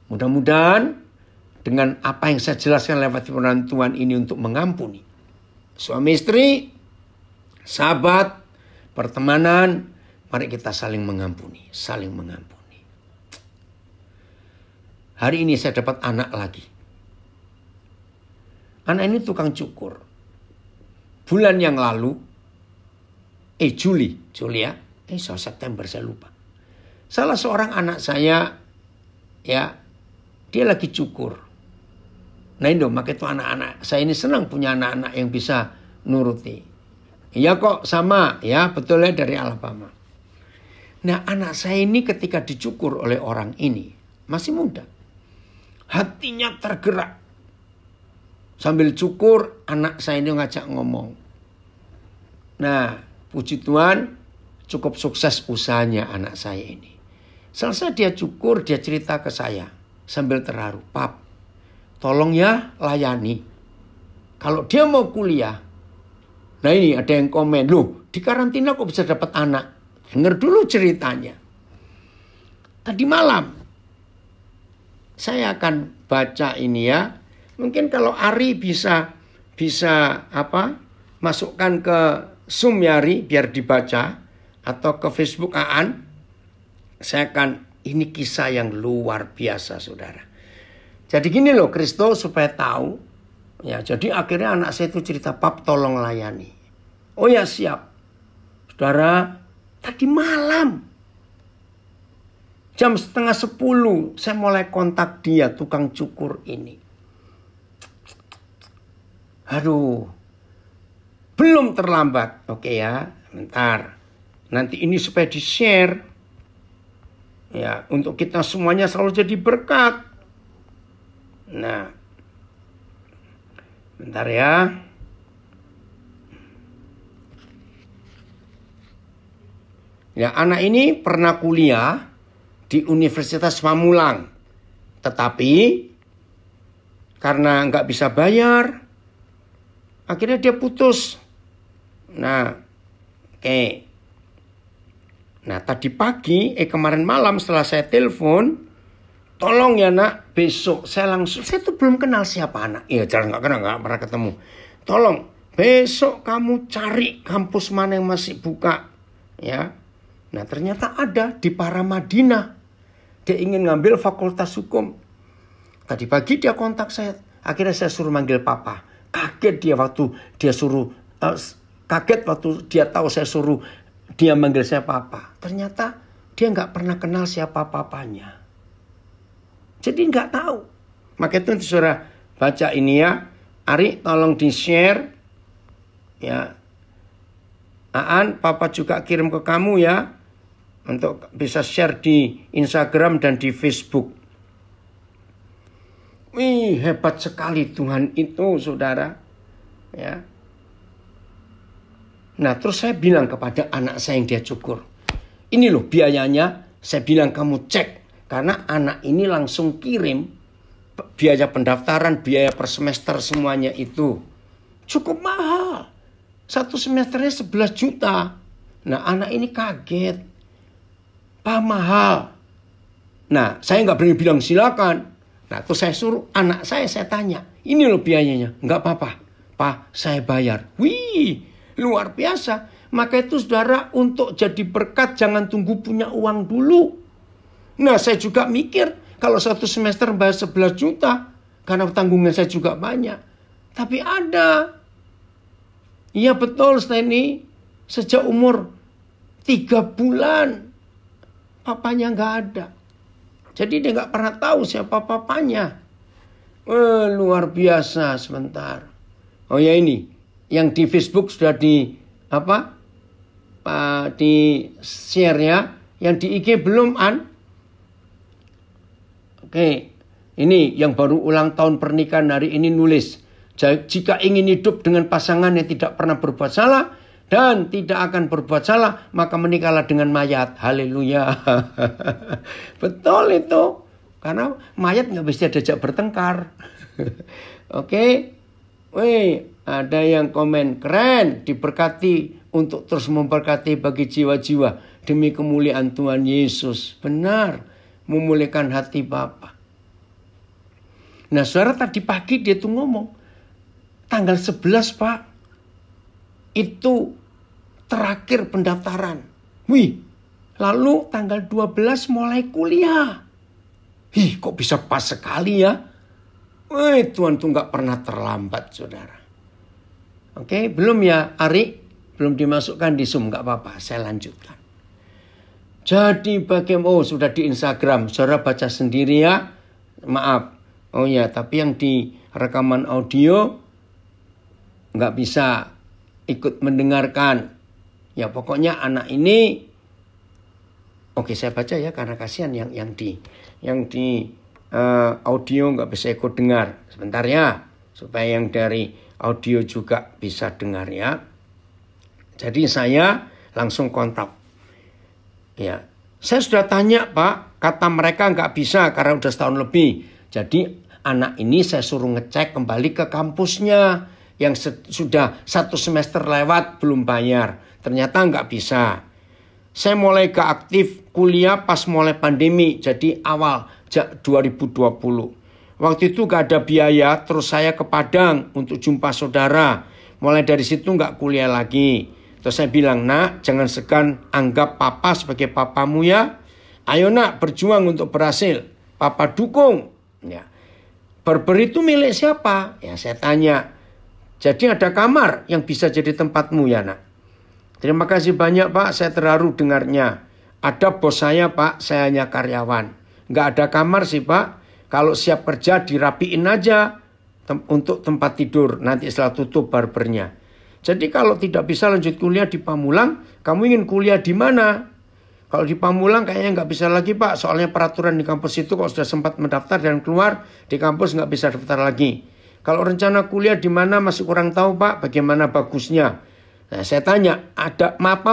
Mudah-mudahan dengan apa yang saya jelaskan lewat firman Tuhan ini untuk mengampuni. Suami istri, sahabat, pertemanan, mari kita saling mengampuni. Saling mengampuni. Hari ini saya dapat anak lagi. Anak ini tukang cukur. Bulan yang lalu, Juli ya, September saya lupa. Salah seorang anak saya, ya, dia lagi cukur. Nah itu, maka itu anak-anak saya ini senang punya anak-anak yang bisa nuruti. Ya kok sama, ya betul ya dari Alabama. Nah anak saya ini ketika dicukur oleh orang ini, masih muda. Hatinya tergerak. Sambil cukur, anak saya ini ngajak ngomong. Nah, puji Tuhan, cukup sukses usahanya anak saya ini. Selesai dia cukur, dia cerita ke saya sambil terharu. Pap, tolong ya layani. Kalau dia mau kuliah, Nah ini ada yang komen, loh di karantina kok bisa dapat anak? Dengar dulu ceritanya. Tadi malam saya akan baca ini ya. Mungkin kalau Ari bisa masukkan ke Zoom ya Ari biar dibaca, atau ke Facebook Aan. Ini kisah yang luar biasa saudara. Jadi gini loh Kristo supaya tahu. Ya, jadi akhirnya anak saya itu cerita, Pap tolong layani. Oh ya siap. Saudara, tadi malam jam 9:30 saya mulai kontak dia, tukang cukur ini. Aduh, belum terlambat. Oke ya, bentar. Nanti ini supaya di-share. Ya, untuk kita semuanya selalu jadi berkat. Nah, bentar ya. Ya, anak ini pernah kuliah di Universitas Pamulang. Tetapi karena nggak bisa bayar, akhirnya dia putus. Nah, oke. Nah, tadi pagi, kemarin malam setelah saya telepon, tolong ya nak, besok saya tuh belum kenal siapa anak. Iya, jarang nggak pernah ketemu. Tolong, besok kamu cari kampus mana yang masih buka. Ya, nah ternyata ada di Paramadina. Dia ingin ngambil fakultas hukum. Tadi pagi dia kontak saya. Akhirnya saya suruh manggil papa. Kaget waktu dia tahu saya suruh dia manggil saya papa. Ternyata dia nggak pernah kenal siapa papanya. Jadi nggak tahu. Maka itu saudara baca ini ya. Ari tolong di-share. Ya. Aan, papa juga kirim ke kamu ya. Untuk bisa share di Instagram dan di Facebook. Wih, hebat sekali Tuhan itu, saudara. Ya. Nah, terus saya bilang kepada anak saya yang dia cukur. Ini loh biayanya, saya bilang kamu cek. Karena anak ini langsung kirim biaya pendaftaran, biaya per semester semuanya itu. Cukup mahal. Satu semesternya 11 juta. Nah, anak ini kaget. Pak mahal. Nah, saya nggak berani bilang silakan. Nah, terus saya suruh anak saya tanya. Ini loh biayanya. Nggak apa-apa. Pak, saya bayar. Wih, luar biasa. Maka itu saudara, untuk jadi berkat jangan tunggu punya uang dulu. Nah, saya juga mikir kalau satu semester bayar 11 juta. Karena tanggungan saya juga banyak. Tapi ada. Iya betul Steny. Sejak umur 3 bulan. Papanya nggak ada. Jadi dia nggak pernah tahu siapa papanya. Luar biasa sebentar. Oh ya ini. Yang di Facebook sudah di share ya. Yang di IG belum An. Oke. Ini yang baru ulang tahun pernikahan hari ini nulis. Jika ingin hidup dengan pasangan yang tidak pernah berbuat salah dan tidak akan berbuat salah, maka menikahlah dengan mayat. Haleluya. Betul itu. Karena mayat nggak bisa diajak bertengkar. Oke. Wih, ada yang komen keren, diberkati untuk terus memberkati bagi jiwa-jiwa demi kemuliaan Tuhan Yesus. Benar, memulihkan hati Bapa. Nah, saudara tadi pagi dia tuh ngomong, tanggal 11 Pak, itu terakhir pendaftaran. Wih, lalu tanggal 12 mulai kuliah. Kok bisa pas sekali ya? Wih, Tuhan tuh gak pernah terlambat, saudara. Oke, belum ya Ari? Belum dimasukkan di Zoom, gak apa-apa, saya lanjutkan. Jadi bagaimana, sudah di Instagram, saudara baca sendiri ya. Maaf. Oh ya, tapi yang di rekaman audio nggak bisa ikut mendengarkan. Ya pokoknya anak ini, oke saya baca ya karena kasihan yang di audio nggak bisa ikut dengar. Sebentar ya, supaya yang dari audio juga bisa dengar ya. Jadi saya langsung kontak. Ya, saya sudah tanya Pak, kata mereka nggak bisa karena udah setahun lebih. Jadi anak ini saya suruh ngecek kembali ke kampusnya. yang sudah 1 semester lewat belum bayar. Ternyata nggak bisa. Saya mulai gak aktif kuliah pas mulai pandemi, jadi awal 2020. Waktu itu gak ada biaya, terus saya ke Padang untuk jumpa saudara. Mulai dari situ gak kuliah lagi. Terus saya bilang, nak jangan segan anggap papa sebagai papamu ya. Ayo nak berjuang untuk berhasil. Papa dukung. Ya. Barber itu milik siapa? Ya saya tanya. Jadi ada kamar yang bisa jadi tempatmu ya nak. Terima kasih banyak Pak, saya terharu dengarnya. Ada bos saya Pak, saya hanya karyawan. Nggak ada kamar sih Pak. Kalau siap kerja dirapiin aja untuk tempat tidur. Nanti setelah tutup barbernya. Jadi kalau tidak bisa lanjut kuliah di Pamulang, kamu ingin kuliah di mana? Kalau di Pamulang kayaknya nggak bisa lagi Pak. Soalnya peraturan di kampus itu kalau sudah sempat mendaftar dan keluar, di kampus nggak bisa daftar lagi. Kalau rencana kuliah di mana masih kurang tahu Pak, bagaimana bagusnya. Nah, saya tanya,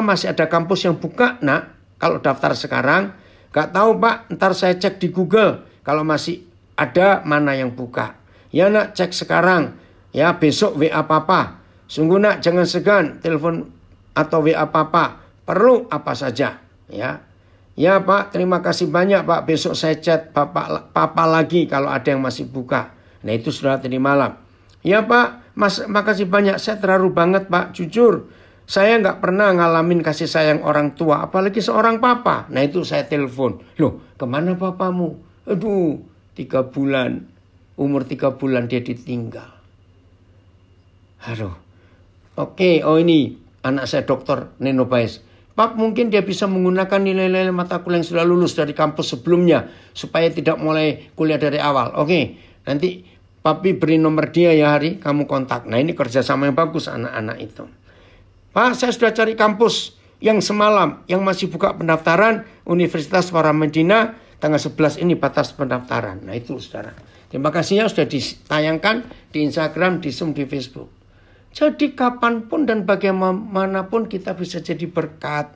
masih ada kampus yang buka, nak? Kalau daftar sekarang, gak tahu Pak, ntar saya cek di Google. Kalau masih ada, mana yang buka. Ya nak, cek sekarang. Ya, besok WA Papa. Sungguh nak, jangan segan, telepon atau WA Papa. Perlu apa saja. Ya, ya Pak, terima kasih banyak Pak. Besok saya chat Papa lagi kalau ada yang masih buka. Nah, itu sudah tadi malam. Ya Pak, makasih banyak. Saya terharu banget Pak, jujur. Saya nggak pernah ngalamin kasih sayang orang tua, apalagi seorang papa. Nah itu saya telepon. Loh, kemana papamu? Aduh, 3 bulan. Umur 3 bulan dia ditinggal. Aduh. Oke, oh ini anak saya Dr. Neno Baez. Pak, mungkin dia bisa menggunakan nilai-nilai mata kuliah yang sudah lulus dari kampus sebelumnya. Supaya tidak mulai kuliah dari awal. Oke, nanti Papi beri nomor dia ya Hari, kamu kontak. Nah ini kerjasama yang bagus anak-anak itu. Pak, saya sudah cari kampus yang semalam, yang masih buka pendaftaran, Universitas Paramadina, tanggal 11 ini batas pendaftaran. Nah itu saudara. Terima kasih ya sudah ditayangkan di Instagram, di Zoom, di Facebook. Jadi kapanpun dan bagaimanapun kita bisa jadi berkat.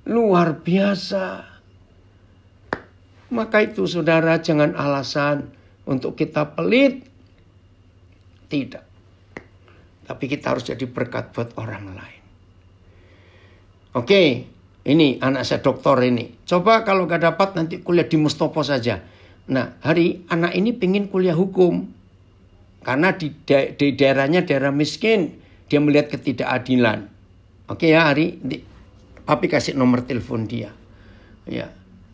Luar biasa. Maka itu saudara jangan alasan untuk kita pelit. Tidak. Tapi kita harus jadi berkat buat orang lain. Oke, ini anak saya dokter ini. Coba kalau gak dapat nanti kuliah di Mustopo saja. Nah, Hari anak ini pengen kuliah hukum. Karena di daerahnya daerah miskin. Dia melihat ketidakadilan. Oke ya Hari, Papi kasih nomor telepon dia. Ya.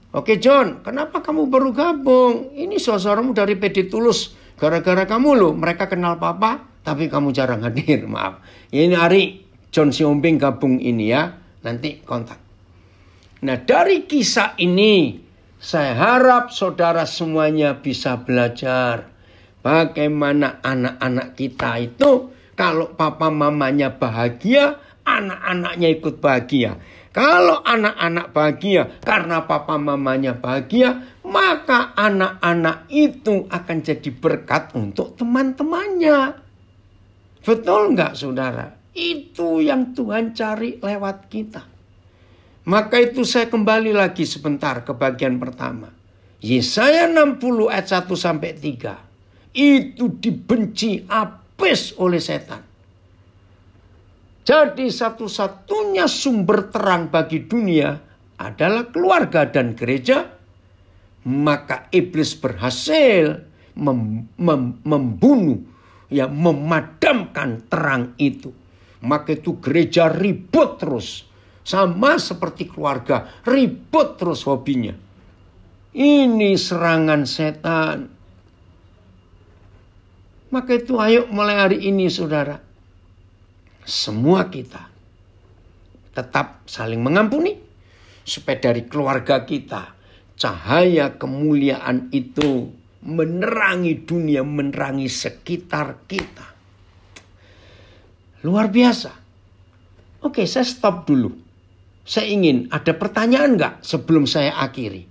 Oke John, kenapa kamu baru gabung? Ini saudaramu dari PD Tulus. Gara-gara kamu loh, mereka kenal Papa, tapi kamu jarang hadir, maaf. Ini Ari, John Siombing gabung ini ya, nanti kontak. Nah dari kisah ini, saya harap saudara semuanya bisa belajar. Bagaimana anak-anak kita itu, kalau papa mamanya bahagia, anak-anaknya ikut bahagia. Kalau anak-anak bahagia karena papa mamanya bahagia, maka anak-anak itu akan jadi berkat untuk teman-temannya. Betul nggak saudara? Itu yang Tuhan cari lewat kita. Maka itu saya kembali lagi sebentar ke bagian pertama. Yesaya 60 ayat 1 sampai 3. Itu dibenci abis oleh setan. Jadi satu-satunya sumber terang bagi dunia adalah keluarga dan gereja. Maka iblis berhasil membunuh, ya memadamkan terang itu. Maka itu gereja ribut terus. Sama seperti keluarga, ribut terus hobinya. Ini serangan setan. Maka itu ayo mulai hari ini saudara. Semua kita tetap saling mengampuni. Supaya dari keluarga kita cahaya kemuliaan itu menerangi dunia, menerangi sekitar kita. Luar biasa. Oke, saya stop dulu. Saya ingin ada pertanyaan nggak sebelum saya akhiri?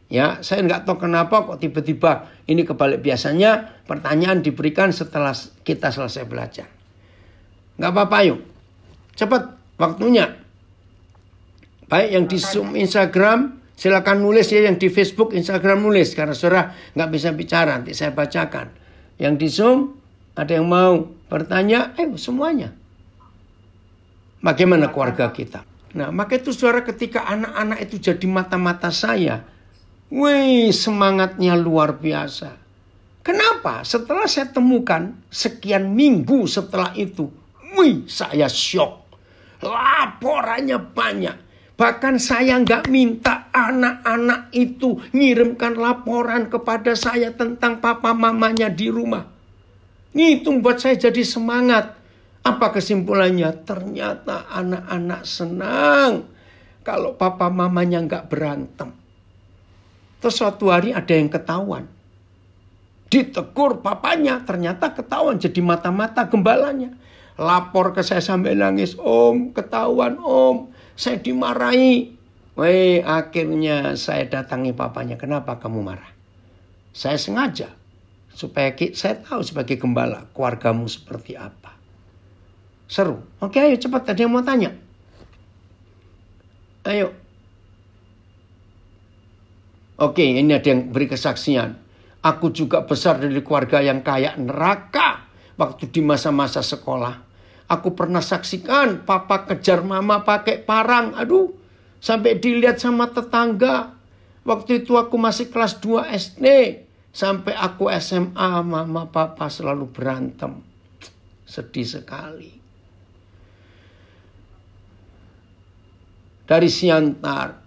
Ya, saya nggak tahu kenapa kok tiba-tiba ini kebalik. Biasanya pertanyaan diberikan setelah kita selesai belajar. Nggak apa-apa yuk. Cepat waktunya. Baik yang di Zoom Instagram silakan nulis ya. Yang di Facebook Instagram nulis. Karena saudara nggak bisa bicara. Nanti saya bacakan. Yang di Zoom Ada yang mau bertanya? Semuanya. Bagaimana keluarga kita? Nah, maka itu saudara, ketika anak-anak itu jadi mata-mata saya, wih, semangatnya luar biasa. Kenapa? Setelah saya temukan sekian minggu setelah itu, wih, saya syok. Laporannya banyak. Bahkan saya nggak minta anak-anak itu ngirimkan laporan kepada saya tentang papa mamanya di rumah. Itu membuat saya jadi semangat. Apa kesimpulannya? Ternyata anak-anak senang kalau papa mamanya nggak berantem. Terus suatu hari ada yang ketahuan. Ditegur papanya, ternyata ketahuan jadi mata-mata gembalanya. Lapor ke saya sambil nangis, "Om, ketahuan om, saya dimarahi." Weh, akhirnya saya datangi papanya. "Kenapa kamu marah?" "Saya sengaja supaya saya tahu sebagai gembala keluargamu seperti apa." Seru. Oke, ayo cepat, ada yang mau tanya. Ayo. Oke, ini ada yang beri kesaksian. "Aku juga besar dari keluarga yang kayak neraka. Waktu di masa-masa sekolah, aku pernah saksikan papa kejar mama pakai parang. Aduh, sampai dilihat sama tetangga. Waktu itu aku masih kelas 2 SD. Sampai aku SMA, mama papa selalu berantem." Sedih sekali. Dari Siantar,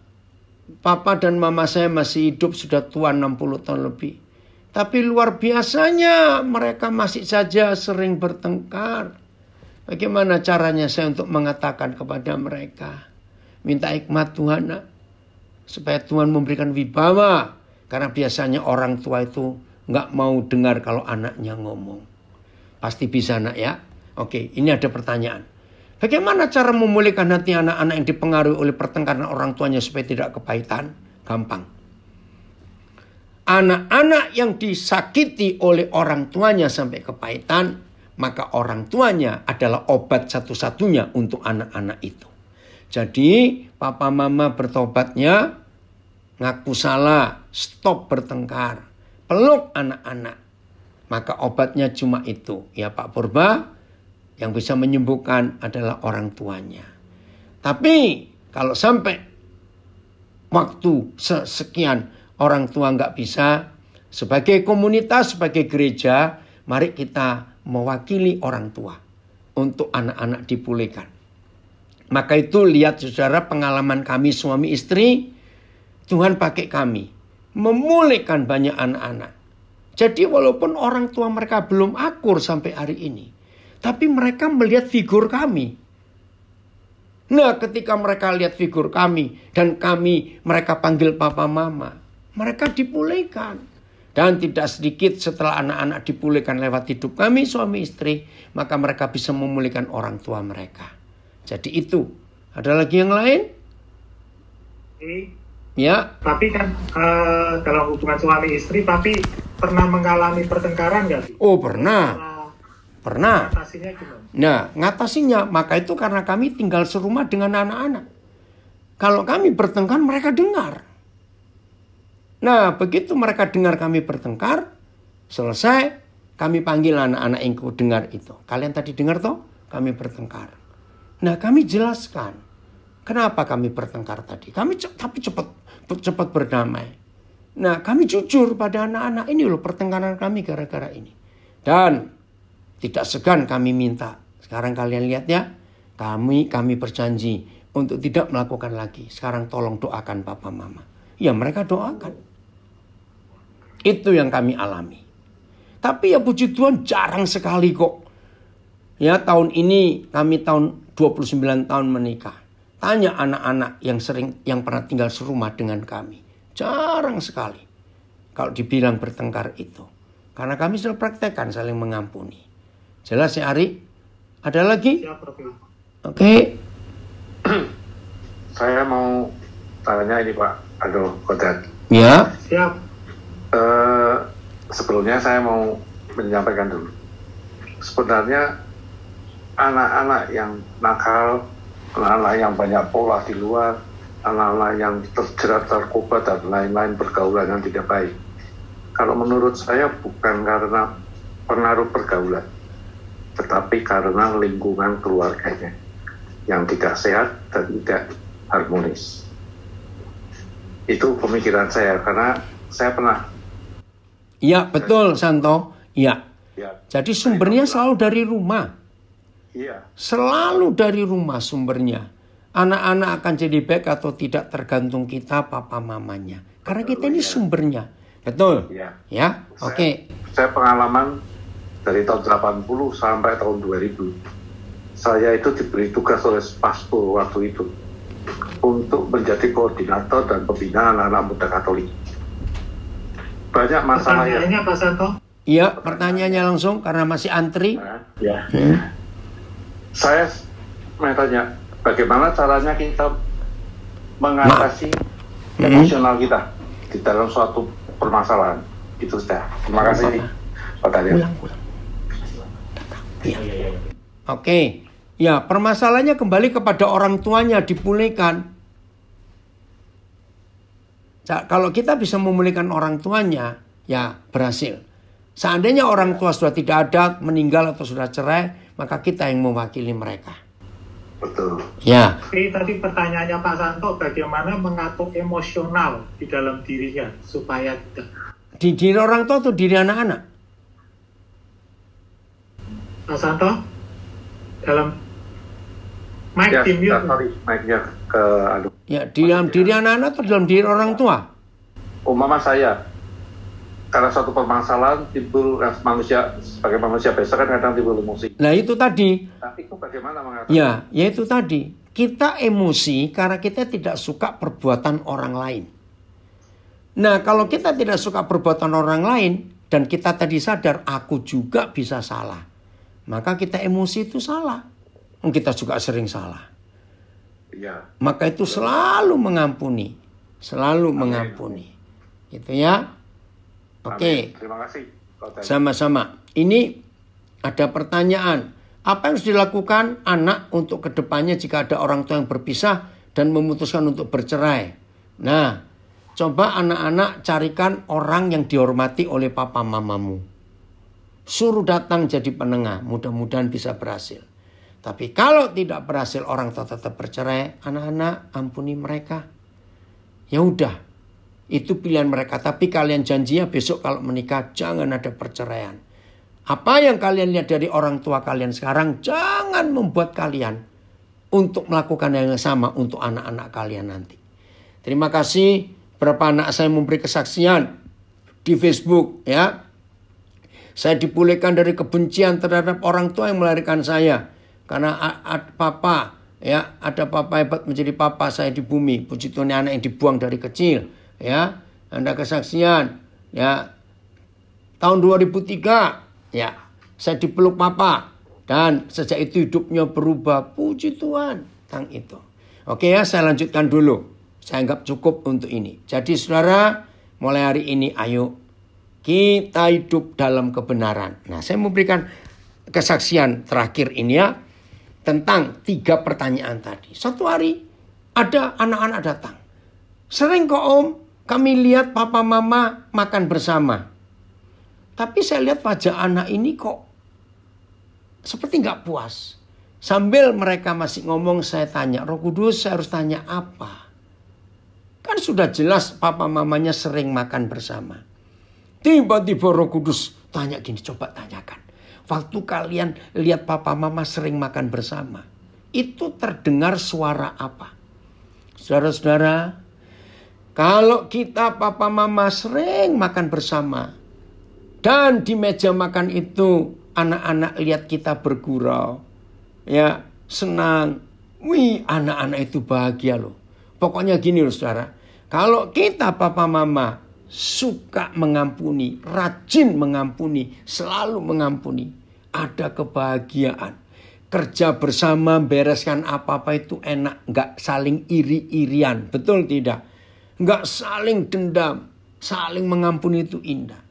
"Papa dan mama saya masih hidup, sudah tua 60 tahun lebih. Tapi luar biasanya mereka masih saja sering bertengkar. Bagaimana caranya saya untuk mengatakan kepada mereka? Minta hikmat Tuhan, nak, supaya Tuhan memberikan wibawa. Karena biasanya orang tua itu nggak mau dengar kalau anaknya ngomong." Pasti bisa, nak, ya. Oke, ini ada pertanyaan. Bagaimana cara memulihkan hati anak-anak yang dipengaruhi oleh pertengkaran orang tuanya supaya tidak kepahitan? Gampang. Anak-anak yang disakiti oleh orang tuanya sampai kepahitan, maka orang tuanya adalah obat satu-satunya untuk anak-anak itu. Jadi papa mama bertobatnya, ngaku salah, stop bertengkar, peluk anak-anak. Maka obatnya cuma itu. Ya Pak Purba, yang bisa menyembuhkan adalah orang tuanya. Tapi kalau sampai waktu sekian orang tua nggak bisa, sebagai komunitas, sebagai gereja, mari kita mewakili orang tua untuk anak-anak dipulihkan. Maka itu lihat saudara, pengalaman kami suami istri, Tuhan pakai kami memulihkan banyak anak-anak. Jadi walaupun orang tua mereka belum akur sampai hari ini, tapi mereka melihat figur kami. Nah, ketika mereka lihat figur kami dan mereka panggil papa mama, mereka dipulihkan. Dan tidak sedikit setelah anak-anak dipulihkan lewat hidup kami suami istri, maka mereka bisa memulihkan orang tua mereka. Jadi itu. Ada lagi yang lain? Ya. Tapi kan dalam hubungan suami istri, tapi pernah mengalami pertengkaran nggak sih? Oh, pernah. Pernah. Ngatasinya gimana? Nah, ngatasinya, maka itu karena kami tinggal serumah dengan anak-anak. Kalau kami bertengkar, mereka dengar. Nah, begitu mereka dengar kami bertengkar, selesai, kami panggil anak-anak yang dengar itu. Kalian tadi dengar toh? Kami bertengkar. Nah, kami jelaskan kenapa kami bertengkar tadi. Tapi cepat berdamai. Nah, kami jujur pada anak-anak, ini loh pertengkaran kami gara-gara ini. Dan tidak segan kami minta. Sekarang kalian lihat ya, kami berjanji untuk tidak melakukan lagi. Sekarang tolong doakan papa mama. Ya, mereka doakan. Itu yang kami alami. Tapi ya puji Tuhan jarang sekali kok. Ya, tahun ini kami tahun 29 tahun menikah. Tanya anak-anak yang pernah tinggal serumah dengan kami. Jarang sekali kalau dibilang bertengkar itu. Karena kami sudah praktekkan saling mengampuni. Jelas ya Ari? Ada lagi? Siap, Oke. Saya mau tanya ini Pak Aldo Kodat. Ya. Siap. Sebelumnya saya mau menyampaikan dulu. Sebenarnya anak-anak yang nakal, anak-anak yang banyak pola di luar, anak-anak yang terjerat narkoba dan lain-lain pergaulan yang tidak baik. Kalau menurut saya bukan karena pengaruh pergaulan, tetapi karena lingkungan keluarganya yang tidak sehat dan tidak harmonis. Itu pemikiran saya, karena saya pernah. Iya, betul Santo. Iya. Ya, Jadi sumbernya selalu dari rumah. iya, Selalu dari rumah sumbernya. Anak-anak akan jadi baik atau tidak tergantung kita, papa mamanya. Karena kita ini sumbernya. Betul? iya. Ya, oke. Saya pengalaman dari tahun 80 sampai tahun 2000. Saya itu diberi tugas oleh pastor waktu itu untuk menjadi koordinator dan pembina anak-anak muda Katolik. Banyak masalah yang... Pertanyaannya Pak Santo? Iya, pertanyaannya langsung karena masih antri. Ya. Saya mau tanya, bagaimana caranya kita mengatasi emosional kita di dalam suatu permasalahan? Itu sudah. Terima kasih, Pak Daniel. Ya. Oke. Ya, permasalahannya kembali kepada orang tuanya dipulihkan. Kalau kita bisa memulihkan orang tuanya, ya berhasil. Seandainya orang tua sudah tidak ada, meninggal atau sudah cerai, maka kita yang mewakili mereka. Betul. Ya. Oke, tadi pertanyaannya Pak Santo, bagaimana mengatur emosional di dalam dirinya supaya tidak... Di diri orang tua atau diri anak-anak? Pak Santo, dalam mic Ya, di mute. sorry, mic-nya ke aduh. Ya, di dalam diri anak-anak atau dalam diri orang tua? Umpama saya, karena suatu permasalahan timbul manusia, sebagai manusia biasa kan kadang timbul emosi. Nah, itu tadi. Tapi itu bagaimana mengatasi? Ya, itu tadi. Kita emosi karena kita tidak suka perbuatan orang lain. Nah, kalau kita tidak suka perbuatan orang lain dan kita tadi sadar aku juga bisa salah, maka kita emosi itu salah. Kita juga sering salah. Iya. Maka itu selalu mengampuni, selalu mengampuni. Gitu ya. Oke. Terima kasih. Sama-sama. Ini ada pertanyaan. Apa yang harus dilakukan anak untuk kedepannya jika ada orang tua yang berpisah dan memutuskan untuk bercerai? Nah, coba anak-anak carikan orang yang dihormati oleh papa mamamu. Suruh datang jadi penengah. Mudah-mudahan bisa berhasil. Tapi kalau tidak berhasil orang tua tetap bercerai, anak-anak ampuni mereka. Ya udah, itu pilihan mereka. Tapi kalian janjinya besok kalau menikah jangan ada perceraian. Apa yang kalian lihat dari orang tua kalian sekarang, jangan membuat kalian untuk melakukan yang sama untuk anak-anak kalian nanti. Terima kasih. Berapa anak saya memberi kesaksian di Facebook ya. Saya dipulihkan dari kebencian terhadap orang tua yang melahirkan saya. Karena papa ya, ada papa hebat menjadi papa saya di bumi. Puji Tuhan, anak yang dibuang dari kecil ya. Anda kesaksian ya. Tahun 2003 ya, saya dipeluk papa dan sejak itu hidupnya berubah. Puji Tuhan tentang itu. Oke ya, saya lanjutkan dulu. Saya anggap cukup untuk ini. Jadi saudara, mulai hari ini ayo kita hidup dalam kebenaran. Nah, saya memberikan kesaksian terakhir ini ya. Tentang 3 pertanyaan tadi. Suatu hari ada anak-anak datang. Sering kok om, kami lihat papa mama makan bersama. Tapi saya lihat wajah anak ini kok seperti nggak puas. Sambil mereka masih ngomong, saya tanya, Roh Kudus saya harus tanya apa? Kan sudah jelas papa mamanya sering makan bersama. Tiba-tiba Roh Kudus tanya gini, coba tanyakan. Waktu kalian lihat papa mama sering makan bersama, itu terdengar suara apa? Saudara-saudara, kalau kita papa mama sering makan bersama, dan di meja makan itu anak-anak lihat kita bergurau, ya senang, wih anak-anak itu bahagia loh. Pokoknya gini loh saudara, kalau kita papa mama suka mengampuni, rajin mengampuni, selalu mengampuni, ada kebahagiaan. Kerja bersama, bereskan apa-apa itu enak, nggak saling iri-irian, betul tidak? Nggak saling dendam, saling mengampuni itu indah.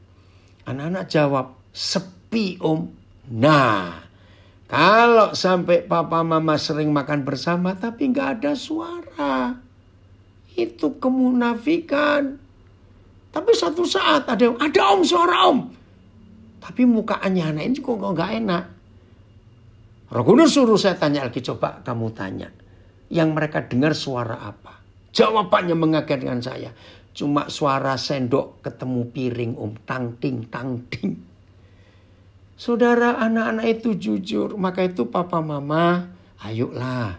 Anak-anak jawab, sepi om. Nah, kalau sampai papa mama sering makan bersama tapi nggak ada suara, itu kemunafikan. Tapi suatu saat ada om suara om. Tapi mukanya anak ini kok nggak enak. Roh Kudus suruh saya tanya lagi, coba kamu tanya. Yang mereka dengar suara apa? Jawabannya mengagetkan saya. Cuma suara sendok ketemu piring, tang ting tang ting. Saudara, anak-anak itu jujur. Maka itu papa mama, ayolah.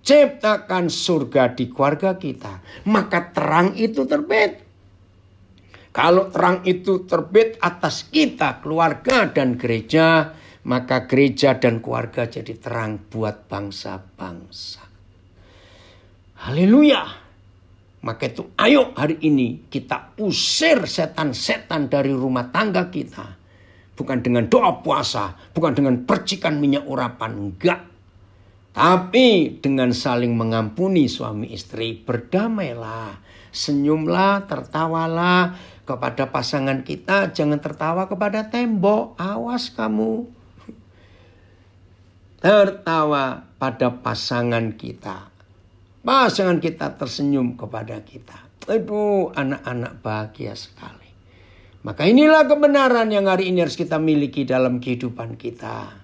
Ciptakan surga di keluarga kita. Maka terang itu terbit. Kalau terang itu terbit atas kita, keluarga dan gereja, maka gereja dan keluarga jadi terang buat bangsa-bangsa. Haleluya. Maka itu ayo hari ini kita usir setan-setan dari rumah tangga kita. Bukan dengan doa puasa, bukan dengan percikan minyak urapan, enggak. Tapi dengan saling mengampuni suami istri, berdamailah, senyumlah, tertawalah. Kepada pasangan kita, jangan tertawa kepada tembok. Awas kamu. Tertawa pada pasangan kita. Pasangan kita tersenyum kepada kita. Aduh, anak-anak bahagia sekali. Maka inilah kebenaran yang hari ini harus kita miliki dalam kehidupan kita.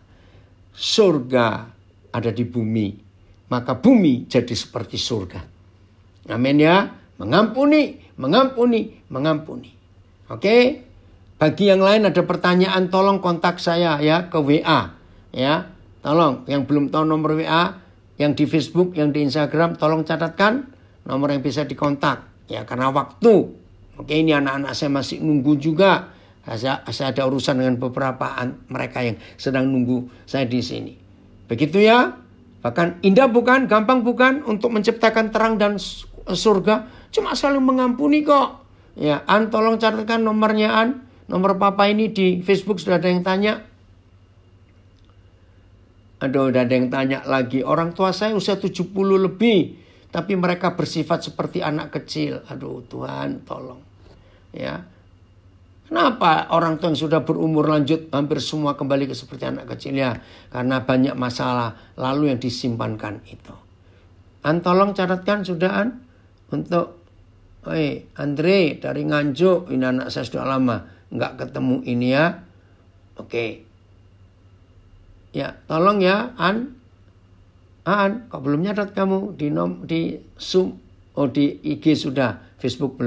Surga ada di bumi. Maka bumi jadi seperti surga. Amin ya. Mengampuni, mengampuni, mengampuni. Oke? Bagi yang lain ada pertanyaan, tolong kontak saya ya ke WA. Ya, tolong yang belum tahu nomor WA, yang di Facebook, yang di Instagram, tolong catatkan nomor yang bisa dikontak. Ya, karena waktu. Oke, ini anak-anak saya masih nunggu juga. Saya ada urusan dengan beberapa mereka yang sedang nunggu saya di sini. Begitu ya. Bahkan indah bukan, gampang bukan untuk menciptakan terang dan surga. Cuma saling mengampuni kok. Ya, tolong catatkan nomornya nomor papa ini di Facebook sudah ada yang tanya. Aduh, udah ada yang tanya lagi. Orang tua saya usia 70 lebih, tapi mereka bersifat seperti anak kecil. Aduh, Tuhan tolong. Ya. Kenapa orang tua yang sudah berumur lanjut hampir semua kembali ke seperti anak kecil ya? Karena banyak masalah lalu yang disimpankan itu. Tolong catatkan sudah untuk Andre dari Nganjuk, ini anak saya sudah lama nggak ketemu ini ya. Oke. Ya, tolong ya, kok belum nyatat kamu di Zoom, di IG sudah, Facebook belum.